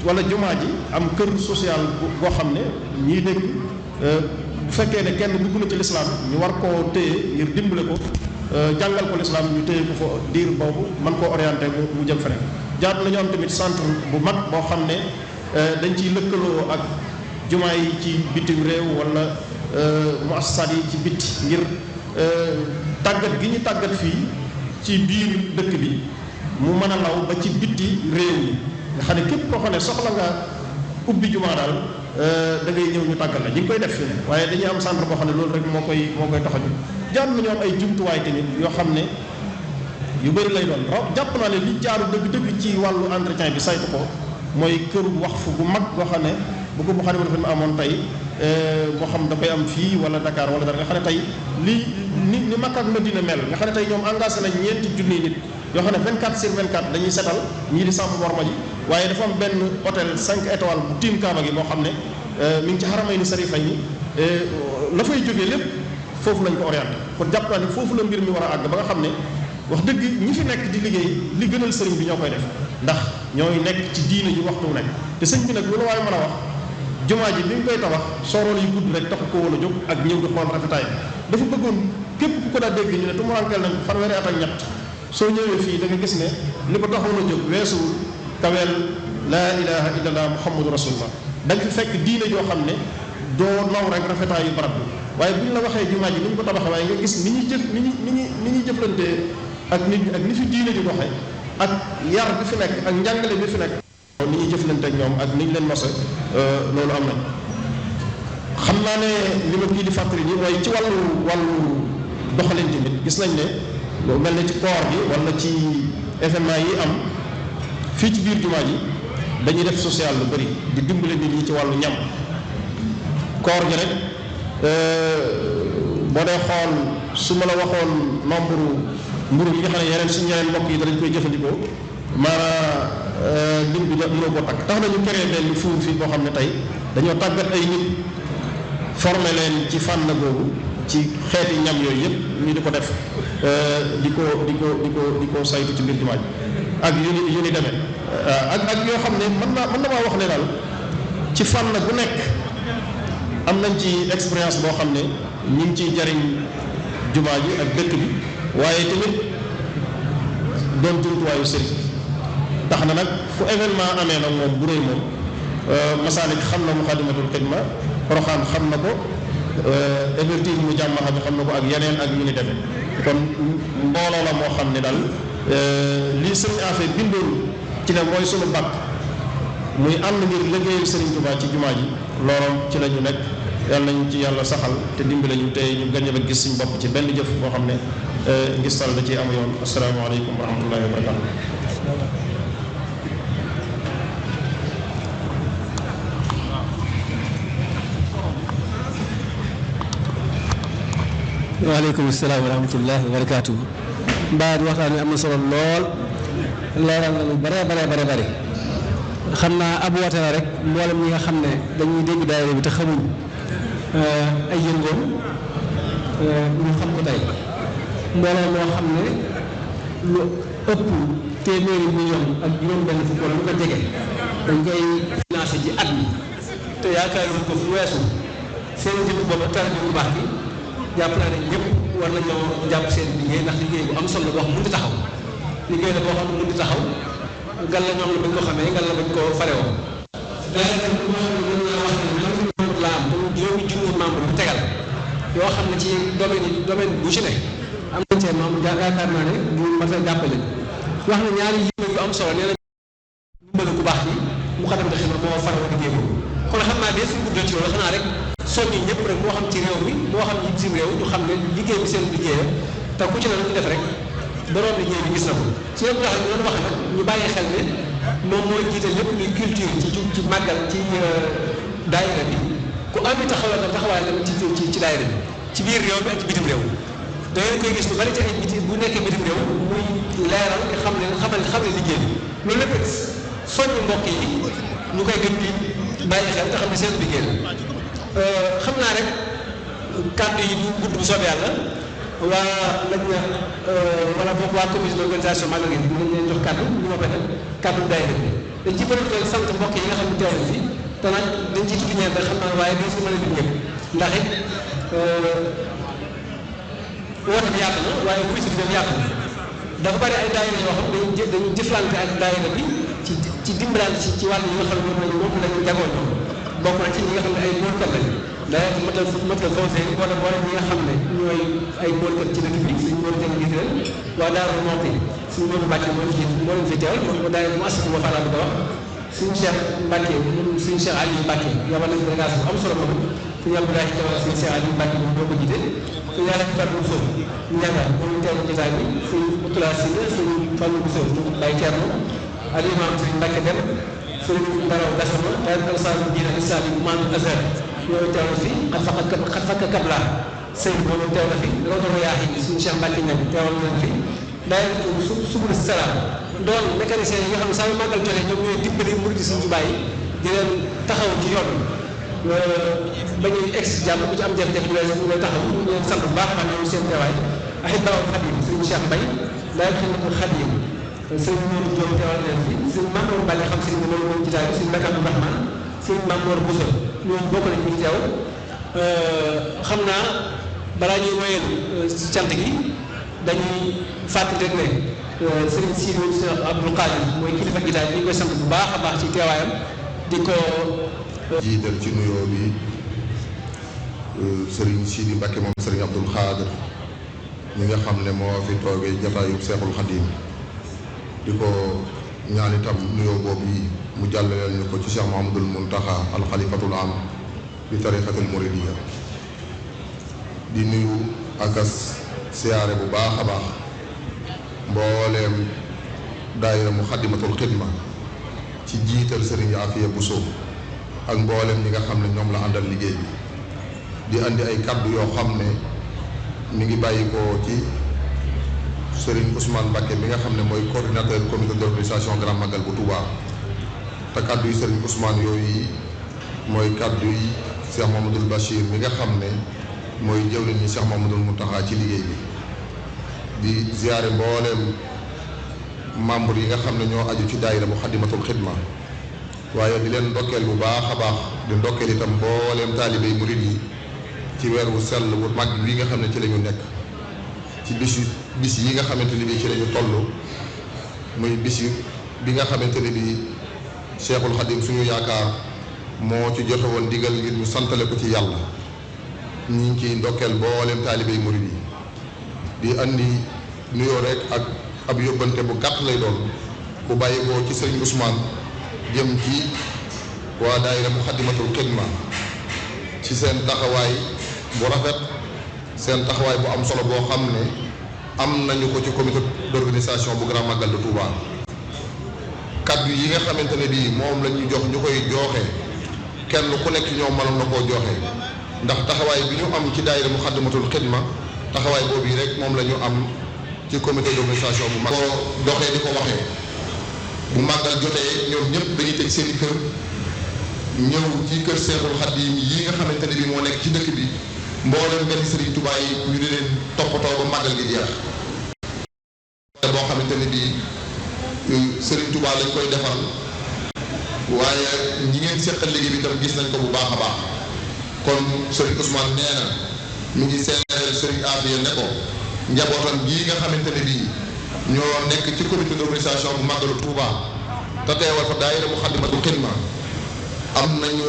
wala jumaa ji am kër social boo xam ne ñii dégg bu fekkee ne kenn dugg na ci lislaam ñu war koo téye ngir dimbale ko jàngal ko lislaam ñu téye ko fa diir boobu man koo orienté mu jëm feneen jaadu nañu am tamit centre bu mag boo xam ne dañ ciy lëkkaloo ak jumaa yi ci bitim réew wala muassasaat yi ci bitti ngir tàggat gi ñu tàggat fii ci biir dëkk bi mu mën a law ba ci bitti réew mi nga xam ne képp koo xam ne soxla nga ubbi jumaa daal da ngay ñëw ñu tàggal la ñu ngi koy def fi waaye dañuy am centre boo xam ne loolu rek moo koy tax a jóg jaar nañu am ay jumtuwaay tamit yoo xam ne yu bëri lay doon jàpp naa ne li jaaru dëgg-dëgg ci wàllu entretien bi saytu ko mooy këru waqf bu mag boo xam ne bu ko bu xam ne dafa amoon tey boo xam da koy am fii wala Dakar wala dara nga xam ne tey ni Makka ak Madina mel nga xam ne tey ñoom engagé nañ ñeenti junniy nit yoo xam ne 24/24 dañuy setal ñii di sàmm worma ji waaye dafa am benn hôtel 5 étoiles bu tiim Kaaba gi boo xam ne mi ngi ci Haramayni Sarifayni la fay jógee lépp foofu lañ ko orienté kon jàpp naa ne foofu la mbir mi war a àgg ba nga xam ne wax dëgg ñi fi nekk di liggéey li gënal sëriñ bi ñoo koy def ndax ñooy nekk ci diine ji waxtu wu nekk te sëñ bi nag lu la waaye mën a wax jumaa ji bi ñu koy tabax sorool yu gudd rek taxu ko woon a jóg ak ñëw di xool rafetaay bi dafa bëggoon képp ku ko daa dégg ñu ne tumurankeel nañ fanweeri at ak ñett soo ñëwee fii da nga gis ne li ko taxoon a jóg weesuwul kaweel laa ilaha illallah muhammadu rasulullah da nga fi fekk diine joo xam ne doo naw rek rafetaayu barab bi waaye bu ñu la waxee jumaa ji ni ñu ko tabaxee waaye nga gis ni ñuy jëflantee ak nit ñi ak ni fi diine ji doxee ak yar bi fi nekk ak njàngale bi fi nekk ni ñuy jëflante ak ñoom ak ni ñu leen mose loolu am na xam naa ne li ma kii di fàttali nii mooy ci wàllu doxalin tamit gis nañ ne lu mel ne ci koor gi wala ci événement yi am fii ci biir jumaa ji dañuy def social lu bëri di dimbale nit ñi ci wàllu ñam koor gi rek boo dee xool su ma la waxoon nombre mburu yi nga xam ne suñu yeneen mbokk yi danañ koy jëfandikoo maanaam lim bi la mënoo koo takk tax nañu créé benn fuur fii boo xam ne tey dañoo tàggat ay nit formé leen ci fànn googu ci xeeti ñam yooyu yëpp ñu di ko def di ko saytu ci biir jumaa ji ak yu ni demee ak yoo xam ne mën na maa wax ne daal ci fànn bu nekk am nañ ci expérience boo xam ne ñu ngi ciy jariñ jumaa ji ak dëkk bi waaye tamit doon jumtuwaayu sëriñ tax na nag fu événement amee nag moom bu rëy moom Masalik xam na Muxaddamatul Xidma Poroxaan xam na ko Ouverture mu jàmmaxa bi xam na ko ak yeneen ak yu ni demee kon mbooloo la moo xam ne daal lii sëriñ Afe bindoon ci ne mooy sunu bàkk muy ànd ngir liggéeyal sëriñ Tuubaa ci jumaa ji looloom ci la ñu nekk yàlla nañu ci yàlla saxal te dimbale ñu te ñu gañ a gis suñu bopp ci benn jëf boo xam ne ngistal da ciy am yoon asalaamaaleykum wa rahmatullahi wa barakatu waaleykum salaam wa rahmatullahi wa barakaatu. mbaa di waxtaan wi am na solo lool leeral na lu bare xam naa ab woote la rek mboolem ñi nga xam ne dañuy dégg daayira bi te xamuñ ay yëngoom ñu xam ko tey mbooloo moo xam ne lu ëpp téeméeri million ak juróom-benn fukk wala lu ko jege dañ koy financé ci at mi te yaakaaruñ ko fu weesu seen jëmm boobu tax bu baax bi jàpp naa ne ñëpp war nañoo jàpp seen liggéey ndax liggéey bu am solo boo xam mënut a taxaw liggéey la boo xam mënut a taxaw gal la ñoom la bañ ko xamee gal la bañ ko farewoo daanaka lu ma mën naa wax ne membre la am pour juróomi junni membre bu tegal yoo xam ne ci domaine bu ci ne am nañ cee membre yaakaar naa ne bu mat a jàppale wax na ñaari yëngu yu am solo nee na dimbalu ku baax bi mu xadam te xima moo farewoo liggéey boobu kon xam naa dee suñu guddal ci loolu xanaa rek soññi ñëpp rek moo xam ci réew mi moo xam ñi bitim réew ñu xam ne liggéey bi seen liggéey te ku ci ne lu ñu def rek borom liggéey bi gis na ko su ñëpp tax ñu doon wax nag ñu bàyyi xel ne moom mooy jiite lépp luy culture ci màggal ci daayira bi ku am i taxawaay tamit ci daayira bi ci biir réew mi ak ci bitim réew da ngeen koy gis lu bari ci ay bu nekkee bitim réew muy leeral nga xam ne liggéey bi loolu lépp soññu mbokk yi ñu koy gën di bàyyi xel te xam ne seen liggéey la xam naa rek kàddu yi bu gudd bu soobee yàlla waa lañ na wala boog waa comité d'organisation magal gi dinañ leen jox kàddu ñu ma nag kàddu daayira bi dañ ci bëri koy sant mbokk yi nga xam ne teew na fi te nag dañ ciy tudd ñeent rek xam naa waaye doo si mën a lim ñëpp ndax it woote bi yaatu na waaye bu bi dem yaatu na dafa bari ay daayira yoo xam dañuy jëflante ak daayira bi ci dimbalante ci wàll yi nga xam ne moom lañu jagoo ñoom bokk na ci ñi nga xam ne ay móolkat lañ daanaka matal conseil boole ñi nga xam ne ñooy ay móolkat ci dëkk bi suñu móol jëng gis leen waa Daaru Muxti suñu móolu Mbàkke moo leen fi teewal moom daay mu asatu wa fala bi ko wax suñu Cheikh Mbàkke suñu Cheikh Aliou Mbàkke yabal nañ délégation bu am solo moom suñu Abdoulaye Thiaw suñu Cheikh Aliou Mbacke moom doo ko jiite suñu yàlla ci Fatou Bousso ñu yaakaar moom teew ci jotaay bi suñu Moutala Sylla suñu Fallou Bousso ñu Baye Thierno ak imam suñu Mbacke Dem suñu Ndaraw Gassama daal alsaan diina islam yi Mamadou Azhar ñoo teew na fi xat fakka kabla Seydou moom teew na fi Rodoro Yaahi suñu Cheikh Mbacke Ñam teewal nañ fi daay subul salaam doon mécanicien yi nga xam ne saa yu màggal jotee ñoom ñooy dimbali murid Sëriñ Tuubaa yi di leen taxaw ci yoon ba ñuy egg si jàmm ku ci am jafe-jafe ñu lay taxaw ñu leen sant bu baax a baax ñoom seen teewaay ak baaw Xadim Sëriñ Cheikh Mbaye daay xidmatul Xadim Sëriñ Modou Diop teewal leen fi Sëriñ Mamour Bale xam sëriñ bi loolu moom ci daay bi Sëriñ Mbacke Abdou Rahman Sëriñ Mamour Bousso ñoom bokk nañ ñu teew xam naa balaa ñuy woyal ci cant gi dañuy fàttali rek ne Serigne Sidi Cheikh Abdou Khadir mooy kilifa gi daal ñu ngi koy sant bu baax a baax ci teewaayam di ko jiital ci nuyoo bi Serigne Sidi Mbacke moom Serigne Abdou Khadir mi nga xam ne moo fi toogee jataayub Seexul Xadim di ko ñaan itam nuyoo boobu yi mu jàllaleel ñu ko ci Cheikh Mouhamadoul Mountakha al xalifatul am bi tariqatul muridiyya di nuyu ak siyaare bu baax a baax mbooleem daayira Muxaddamatul Xidma ci jiital Serigne Afia Bousso ak mbooleem ñi nga xam ne ñoom la àndal liggéey bi di andi ay kaddu yoo xam ne mi ngi bàyyi ko ci Serigne Ousmane Mbacké mi nga xam ne mooy coordinateur comité d'organisation Grand Magal bu Touba te kaddu yi Serigne Ousmane yooyu mooy kaddu yi Cheikh Mamadou Bachir mi nga xam ne mooy jëwriñ ñi Cheikh Mamadou Mountakha ci liggéey bi di ziyaare mbooleem membre yi nga xam ne ñoo aju ci daayira Muxaddamatul Xidma waaye di leen ndokkeel bu baax a baax di ndokkeel itam mbooleem taalibe yi murid yi ci weer wu sell wu mag wi nga xam ne ci la ñu nekk ci bis yi nga xamante ne bii ci la ñu toll muy bis bi nga xamante ne bii Cheikhul Khadim suñu yaakaar moo ci joxe woon digal ngir ñu santale ko ci yàlla ñi ngi ciy ndokkeel mbooleem taalibe yi murid yi di andi nuyoo rek ak ab yóbbante bu gàtt lay doon bu bàyyi ko ci sëriñ Ousmane jëm ci waa daayira Muxaddamatul Xidma ci seen taxawaay bu rafet seen taxawaay bu am solo boo xam ne am nañu ko ci comité d'organisation bu Grand Magal de Touba kaddu yi nga xamante ne bii moom la ñu jox ñu koy jooxe kenn ku nekk ñoom mënoon na koo jooxe ndax taxawaay bi ñu am ci daayira Muxaddamatul Xidma taxawaay boobu yi rek moom la ñu am ci comité d'organisation bu mag ko doxee di ko waxee bu màggal jotee ñoom ñëpp dañuy teg seen i kër ñëw ci kër Seexul Xadiim yi nga xamante ne bi moo nekk ci dëkk bi mboolem benn Serigne Touba yi ñu di leen toppatoo ba màggal gi jeex boo xamante ne bi Serigne Touba lañ koy defal waaye ñi ngeen seqal liggéey bi tam gis nañ ko bu baax a baax kon Serigne Ousmane nee na mi ngi seereel Serigne Afia ne ko njabootam gii nga xamante ne bii ñoo nekk ci comité d'organisation bu màggalu Touba te teewal fa daayira Muxaddamatul Xidma am nañu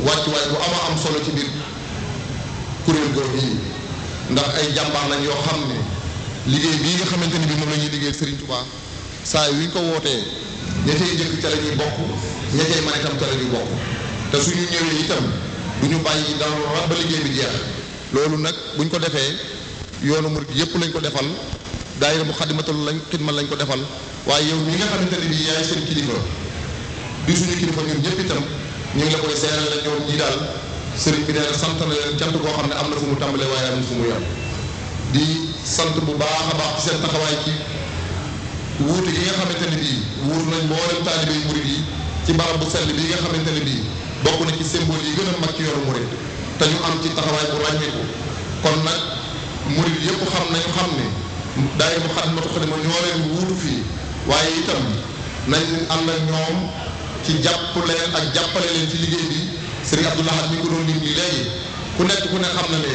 wàccuwaay bu am solo ci biir kuréel googu yi ndax ay jàmbaar lañ yoo xam ne liggéey bii nga xamante ne bii moom la ñuy liggéey Serigne Touba saa yu ñu ko wootee ña cay jëkk ca la ñuy bokk ña cay man itam ca la ñuy bokk te suñu ñëwee itam du ñu bàyyi dara ba liggéey bi jeex loolu nag buñ ko defee yoonu murid yëpp lañ ko defal daayira Muxaddamatul Xidma lañ ko defal waaye yow mi nga xamante ne bii yaay seen kilifa di suñu kilifa ñun ñëpp itam ñu ngi la koy seeral la ñoom ñii daal sëriñ bi nee na sant na leen cant koo xam ne am na fu mu tàmbalee waaye am na fu mu yem di sant bu baax a baax ci seen taxawaay ci wuute gi nga xamante ne bii wuutu nañ mboolem taalibe yu murid yi ci barab bu sell bii nga xamante ne bii bokk na ci symbole yi gën a mag ci yoonu murid te ñu am ci taxawaay bu ràññeeku kon nag murid yëpp xam ne daayira Muxaddamatul Xidma ñoo leen wuutu fii waaye itam nañ ànd ak ñoom ci jàpp leen ak jàppale leen ci liggéey bi Serigne Abdou Lahad mi ngi ko doon lim nii léegi ku ne xam na ne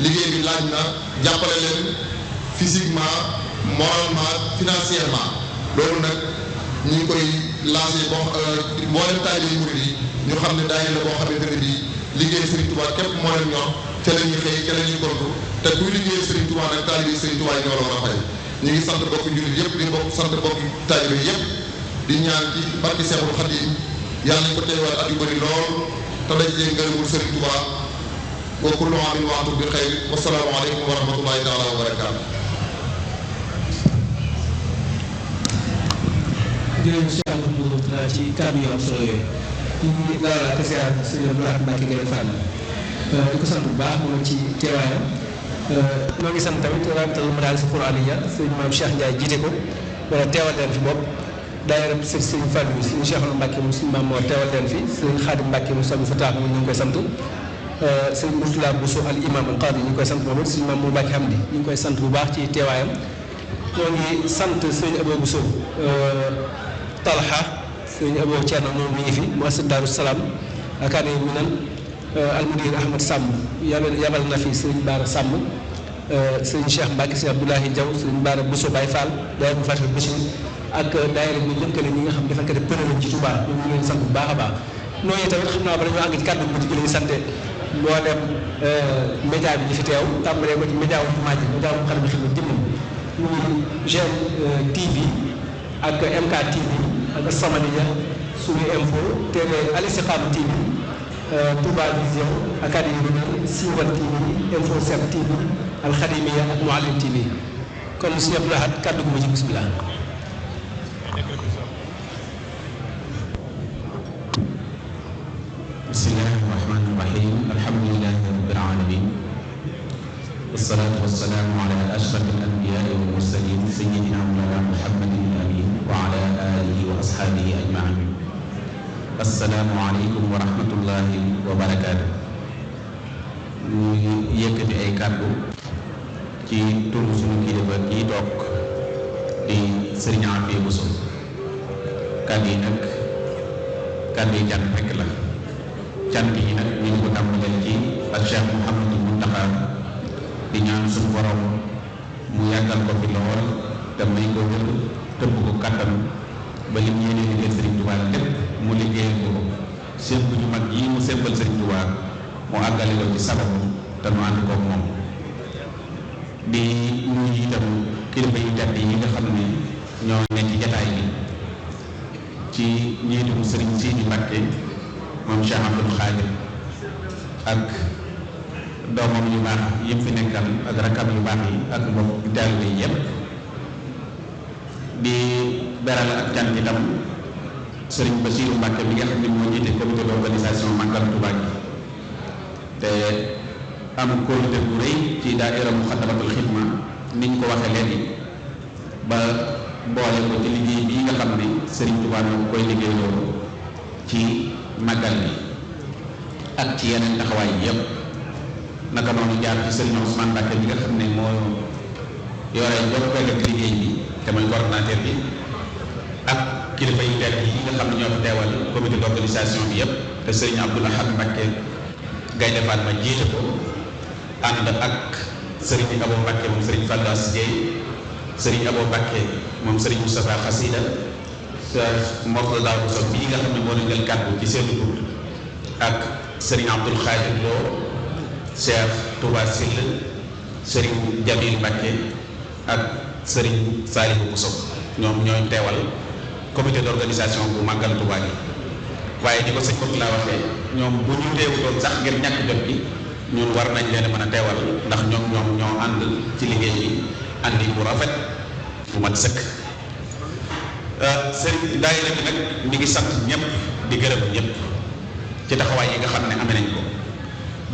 liggéey bi laaj na jàppale leen physiquement moralement financièrement loolu nag ñu ngi koy lancé mboolem taalibe yi murid yi ñu xam ne daayira la boo xamante ne bii liggéey Serigne Touba képp moo leen ñor ca la ñuy xëy ca la ñuy gontu te kuy liggéey Serigne Touba nag taalibe yi Serigne Touba yi ñoo la war a fay ñu ngi sant bokk jullit yëpp di sant bokk taalibe yëpp di ñaan ci barke Seexul Xadiim yàlla nañ ko teewaat at yu bëri lool te dañ cee ngërëmul Sëriñ Tuubaa wa kullu aamin wa antum bi xayr wa salaamu aleykum wa rahmatullahi taala wa barakaatu. jërëjëf Cheikh Amadou ci kàddu yu am solo yooyu ñu dalal ak ziar sëñ Abdou Lahad Mbacké Gaïndé Fatma di ko sant bu baax moom ci teewaayam ñoo ngi sant tamit rabitatul madaaris quraaniyya sëñ maam Cheikh Ndiaye jiite ko wala teewal leen fi bopp daayira sëñ Fallou sëñ Cheikh Mbacké moom sëñ Maam Mor teewal leen fi sëñ Khadim Mbacké moom sëñ Fatah moom ñu ngi koy sant sëñ Mourtala Bousso al imam al qadi ñu ngi koy sant moom it sëñ Maam Mor Mbacké Hamdi ñu ngi koy sant bu baax ci teewaayam ñoo ngi sant sëñ Abo Bousso Talha sëñ Abo Thierno moom mi ngi fi mu asad Daaru Salaam akaane mi nan almudir Ahmad Samb yabal na fi sëñ Baara Samb sëñ Cheikh Mbacke sëñ Abdoulahi Diaw sëñ Baara Bousso Baye Fall daayira bu Fatou Bachir ak daayira bu lëkkale ñi nga xam dafa kat pëne lañ ci Touba ñu ngi leen sant bu baax a baax nooñu tamit xam naa ba dañoo àgg ci kàddu bu ci lañu sante mboolem média bi ñu fi teew tàmbalee ko ci média wu jumaa ji média wu xam ne xam ne jëmmam muy GM TV ak MK TV ak Samadiyya Sunu Info TV Al Istikhama TV Touba Vision Académie bi Siwal TV Info 7 TV Al Khadimiyya ak Mouhalim TV kon Sëñ Abdou Lahad kàddu gu ma ci bismillah. bismillahi rahmani rahim alhamdulillahi rabbil alamin wassalatu wassalamu ala ashrafil anbiya'i wal mursalin sayyidina mawlana muhammadin amin wa ala alihi wa ashabihi ajmain. assalaamu aleykum wa rahmatullahi wa barakaatu. ñu yëkkati ay kàddu ci turu suñu kilifa kii toog di Sëriñ Afia Bousso. kàddu yi nag kàddu yi jànt rekk la. cant yi nag ñu ngi ko tàmbalee ci ak Cheikh Mouhamadou Mountakha di ñaan suñu borom mu yàggal ko fi lool te may ko wér tëbb ko kàttan ba lim yéene liggéey Sëriñ Tuubaa lépp mu liggéeyal ko sémb ñu mag yi mu sémbal Sëriñ Tuubaa mu àggale ko ci sababu te nu ànd koog moom. di nuyu itam kilifa yu tedd yi nga xam ne ñoo ne ci jataay bi ci njiitum Sëriñ Sidi Mbacké moom Cheikh Abdoul Khadir ak doomam yu baax yi fi nekkal ak rakkam yu baax yi ak mbokk taalibe yi yépp di beral ak cant itam Sëriñ Bassirou Mbacké bi nga xam ne moo jiite comité d'organisation Màggal Touba gi te am kóolute bu rëy ci daayira Muxaddamatul Xidma niñ ko waxee léegi ba boole ko ci liggéey bii nga xam ne Sëriñ Touba moo koy liggéeyloo ci màggal bi ak ci yeneen taxawaay yi yëpp naka noonu jaar ci Sëriñ Ousmane Mbacké bi nga xam ne moo yore jokkoo ak liggéey bi te mooy coordonnateur bi ak kilifa yi tedd yi nga xam ne ñoo fi teewal comité d'organisation bi yëpp te Sëriñ Abdou Lahad Mbacké Gaïndé Fatma jiite ko ànd ak Sëriñ Abo Mbacké moom Sëriñ Fallou Ass Dieye Sëriñ Abo Mbacké moom Sëriñ Moustapha Xasida Mourtala Bousso bii nga xam ne moo leen jël kàddu ci seen tur ak Serigne Abdoul Khadir Lo Cheikh Touba Sill Serigne Jamil Mbacké ak Serigne Salihou Bousso ñoom ñooy teewal comité d'organisation bu màggal Touba gi. waaye di ko sëñ Mourtala waxee ñoom bu ñu teewutoon sax ngir ñàkk jot bi ñun war nañ leen mën a teewal ndax ñoom ñoo ànd ci liggéey bi àndi bu rafet bu mat sëkk. sëriñ daayira bi nag mi ngi sant ñëpp di gërëm ñëpp ci taxawaay yi nga xam ne amee nañ ko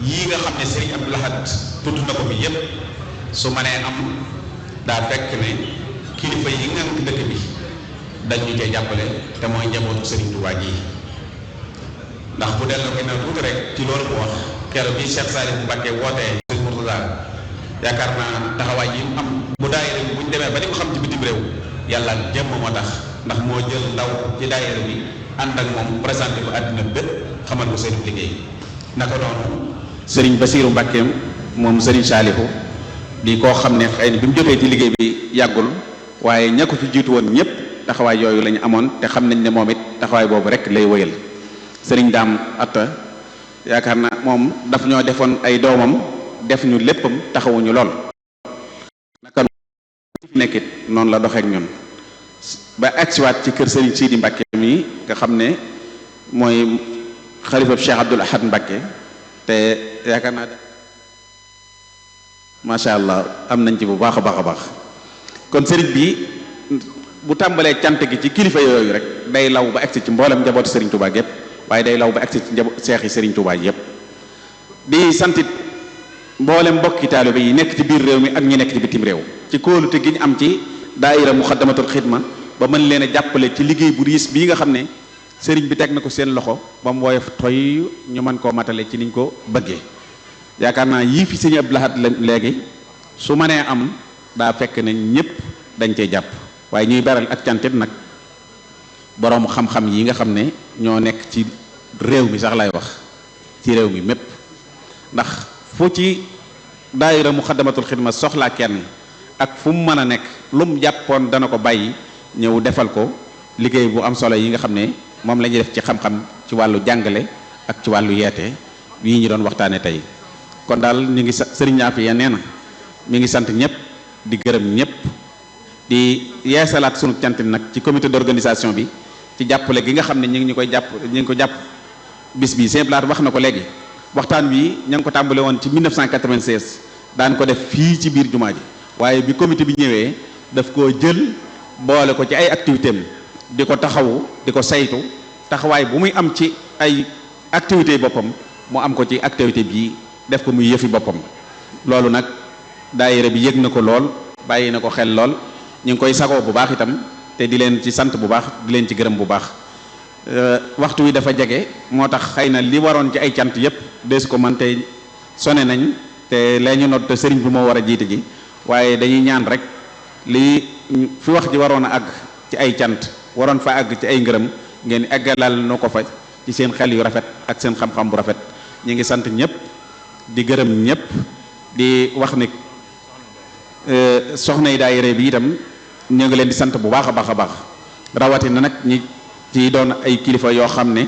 yii nga xam ne Sëriñ Abdou Lahad tudd na ko bi yëpp su mënee am daa fekk ne kilifa yi nga xam dëkk bi dañ ñu cee jàppale te mooy njabootu Sëriñ Tuubaa ji ndax bu delloo ginnaaw tuuti rek ci loolu mu wax keroog bi Cheikh Salif Mbacké wootee Sëriñ Mourtada yaakaar naa taxawaay yi mu am bu daayira bi bu ñu demee ba di ko xam ci bitim réew yàlla jëmm moo tax ndax moo jël ndaw ci daayira bi ànd ak moom présenté ko àddina bépp xamal ko seen liggéey naka noonu Sëriñ Bassirou Mbacké moom Sëriñ Salihou di koo xam ne xëy na bi mu jógee ci liggéey bi yàggul waaye ña ko fi jiitu woon ñëpp taxawaay yooyu la ñu amoon te xam nañ ne moom it taxawaay boobu rek lay wëyal Sëriñ Daam Atta yaakaar na moom daf ñoo defoon ay doomam def ñu léppam taxawuñu lool naka fi nekkit noonu la doxeek ñun ba agsiwaat ci kër Sëriñ Sidi Mbacké mi nga xam ne mooy xalifab Cheikh Abdoul Ahad Mbacké te yaakaar naa macha allah am nañ ci bu baax a baax a baax kon sëriñ bi bu tàmbalee cant gi ci kilifa yooyu rek day law ba agsi ci mboolem njabootu Serigne Touba gépp waaye day law ba agsi ci seex yi Serigne Touba yépp di santit mboolem mbokki taalibe yi nekk ci biir réew mi ak ñi nekk ci bitim réew ci kóolute gi ñu am ci daayira Muxaddamatul Xidma ba mën leen a jàppale ci liggéey bu riis bii nga xam ne sëriñ bi teg na ko seen loxo ba mu woyof toy ñu mën koo matale ci niñ ko bëggee yaakaar naa yii fi sëñ Abdou Lahad léegi su mënee am daa fekk ne ñëpp dañ cey jàpp waaye ñuy beral ak cantit nag boroomu xam-xam yi nga xam ne ñoo nekk ci réew mi sax lay wax ci réew mi mépp ndax fu ci daayira Muxaddamatul Xidma soxlaa kenn ak fu mu mën a nekk lu mu jàppoon dana ko bàyyi ñëw defal ko liggéey bu am solo yi nga xam ne moom la ñuy def ci xam-xam ci wàllu jàngale ak ci wàllu yeete yii ñu doon waxtaane tey kon daal ñu ngi sëriñ Afia nee na mi ngi sant ñëpp di gërëm ñëpp di yeesalaat sunu cant nag ci comité d'organisation bi ci jàppale gi nga xam ne ñu ngi ko jàpp bis bi Sëñ Blaat wax na ko léegi waxtaan wi ña ngi ko tàmbale woon ci 1996 daan ko def fii ci biir jumaa ji waaye bi comité bi ñëwee daf koo jël boole ko ci ay activité am di ko taxawu di ko saytu taxawaay bu muy am ci ay activité boppam mu am ko ci activité bii def ko muy yëfi boppam loolu nag daayira bi yëg na ko lool bàyyi na ko xel lool ñu ngi koy sagoo bu baax itam te di leen ci sant bu baax di leen ci gërëm bu baax waxtu wi dafa jege moo tax xëy na li waroon ci ay cant yépp dees ko man te sone nañ te lee ñu noot te sëriñ bi moo war a jiite ji waaye dañuy ñaan rek lii fi wax ji waroon a àgg ci ay cant waroon fa àgg ci ay ngërëm ngeen eggalal nu ko fa ci seen xel yu rafet ak seen xam-xam bu rafet ñu ngi sant ñëpp di gërëm ñëpp di wax ni soxna yi daayira bi itam ñu ngi leen di sant bu baax a baax a baax rawatina nag ñi ci doon ay kilifa yoo xam ne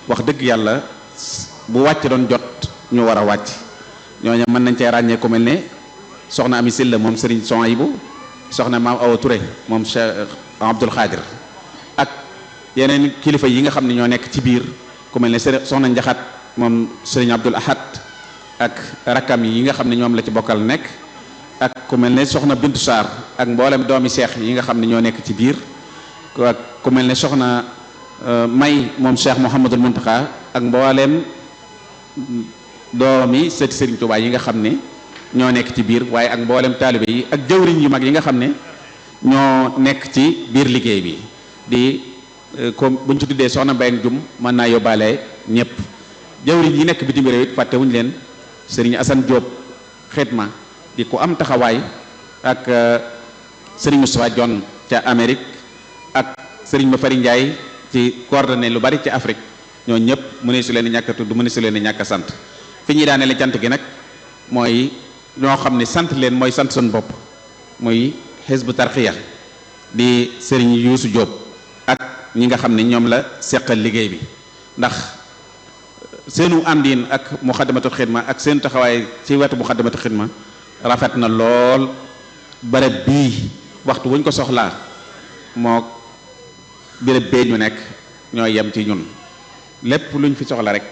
wax dëgg yàlla bu wàcc doon jot ñu war a wàcc ñooñu mën nañ cee ràññee ku mel ne soxna Ami Silla moom Serigne Souhaïbou soxna Maam Awa Touré moom Cheikh Abdoul Khadir ak yeneen kilifa yi nga xam ne ñoo nekk ci biir ku mel ne soxna Njaxat moom Serigne Abdoul Ahad ak rakkam yi nga xam ne ñoom la ci bokkal nekk ak ku mel ne soxna Bintu Sarr ak mboolem doomi seex yi nga xam ne ñoo nekk ci biir ak ku mel ne soxna May moom Cheikh Mouhamadul Muntaxa ak mboolem doomi sëti Serigne Touba yi nga xam ne ñoo nekk ci biir waaye ak mboolem taalibe yi ak jëwriñ yu mag yi nga xam ne ñoo nekk ci biir liggéey bi di comme buñ ci tuddee soxna Mbayang Jum mën naa yóbbaale ñëpp jëwriñ yi nekk bitim réew it fàttewuñu leen Serigne Assane Diop Xidma di ko am taxawaay ak Serigne Moustapha Dione ca Amérique ak Serigne Mafari Ndiaye ci coordonné lu bari ci Afrique ñoo ñëpp mëne su leen di ñàkk a tudd mëne su leen di ñàkk a sant fi ñuy daanele cant gi nag mooy ñoo xam ne sant leen mooy sant suñu bopp muy Hizbu Tarxiya di Serigne Youssou Diop ak ñi nga xam ne ñoom la seqal liggéey bi ndax seenu àndiin ak Muxaddamatul Xidma ak seen taxawaay ci wetu Muxaddamatul Xidma rafet na lool barab bii waxtu wuñ ko soxlaa moo béréb bee ñu nekk ñoo yem ci ñun lépp luñ fi soxla rek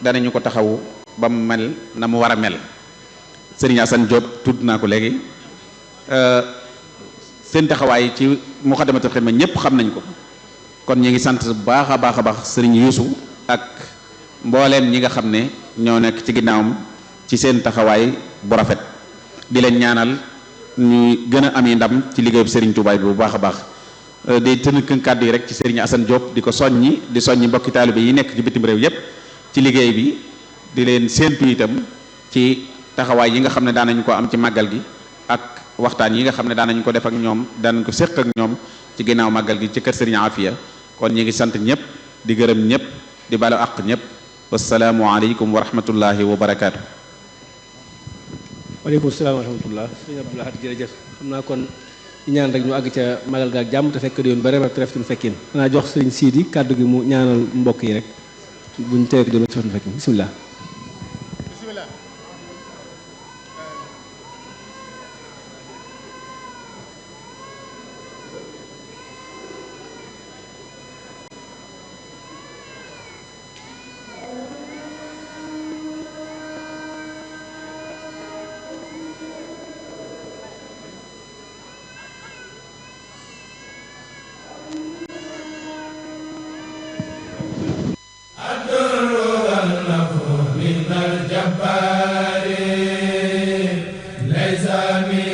danañu ko taxawu ba mu mel na mu war a mel Serigne Assane Diop tudd naa ko léegi seen taxawaay ci Muxaddamatul Xidma ñëpp xam nañ ko kon ñu ngi sant bu baax a baax a baax Serigne Youssou ak mbooleem ñi nga xam ne ñoo nekk ci ginnaawam ci seen taxawaay bu rafet di leen ñaanal ñu gën a am yi ndam ci liggéeyu Serigne Touba bi bu baax a baax di tënk kàddu yi rek ci Serigne Assane Diop di ko soññi di soññi mbokki taalibe yi nekk ci bitim réew yépp ci liggéey bi di leen séentu itam ci taxawaay yi nga xam ne daan nañu ko am ci màggal gi ak waxtaan yi nga xam ne daan nañu ko def ak ñoom daan nañu ko séq ak ñoom ci ginnaaw màggal gi ci kër Serigne Afia kon ñu ngi sant ñëpp di gërëm ñëpp di balu àq ñëpp wasalaamu aleykum wa rahmatullahi wa barakaatu. waaleykum salaam wa rahmatullah sëñ Abdou Lahad jërëjëf xam naa kon ñaan rek ñu àgg ca magal ga ak jàmm te fekk di yoon ba rema treftuñ fekkin xanaa jox sëriñ Sidi kàddu gi mu ñaanal mbokk yi rek buñ teewee di yoon ba treftuñ fekkin bisimilah. laysa min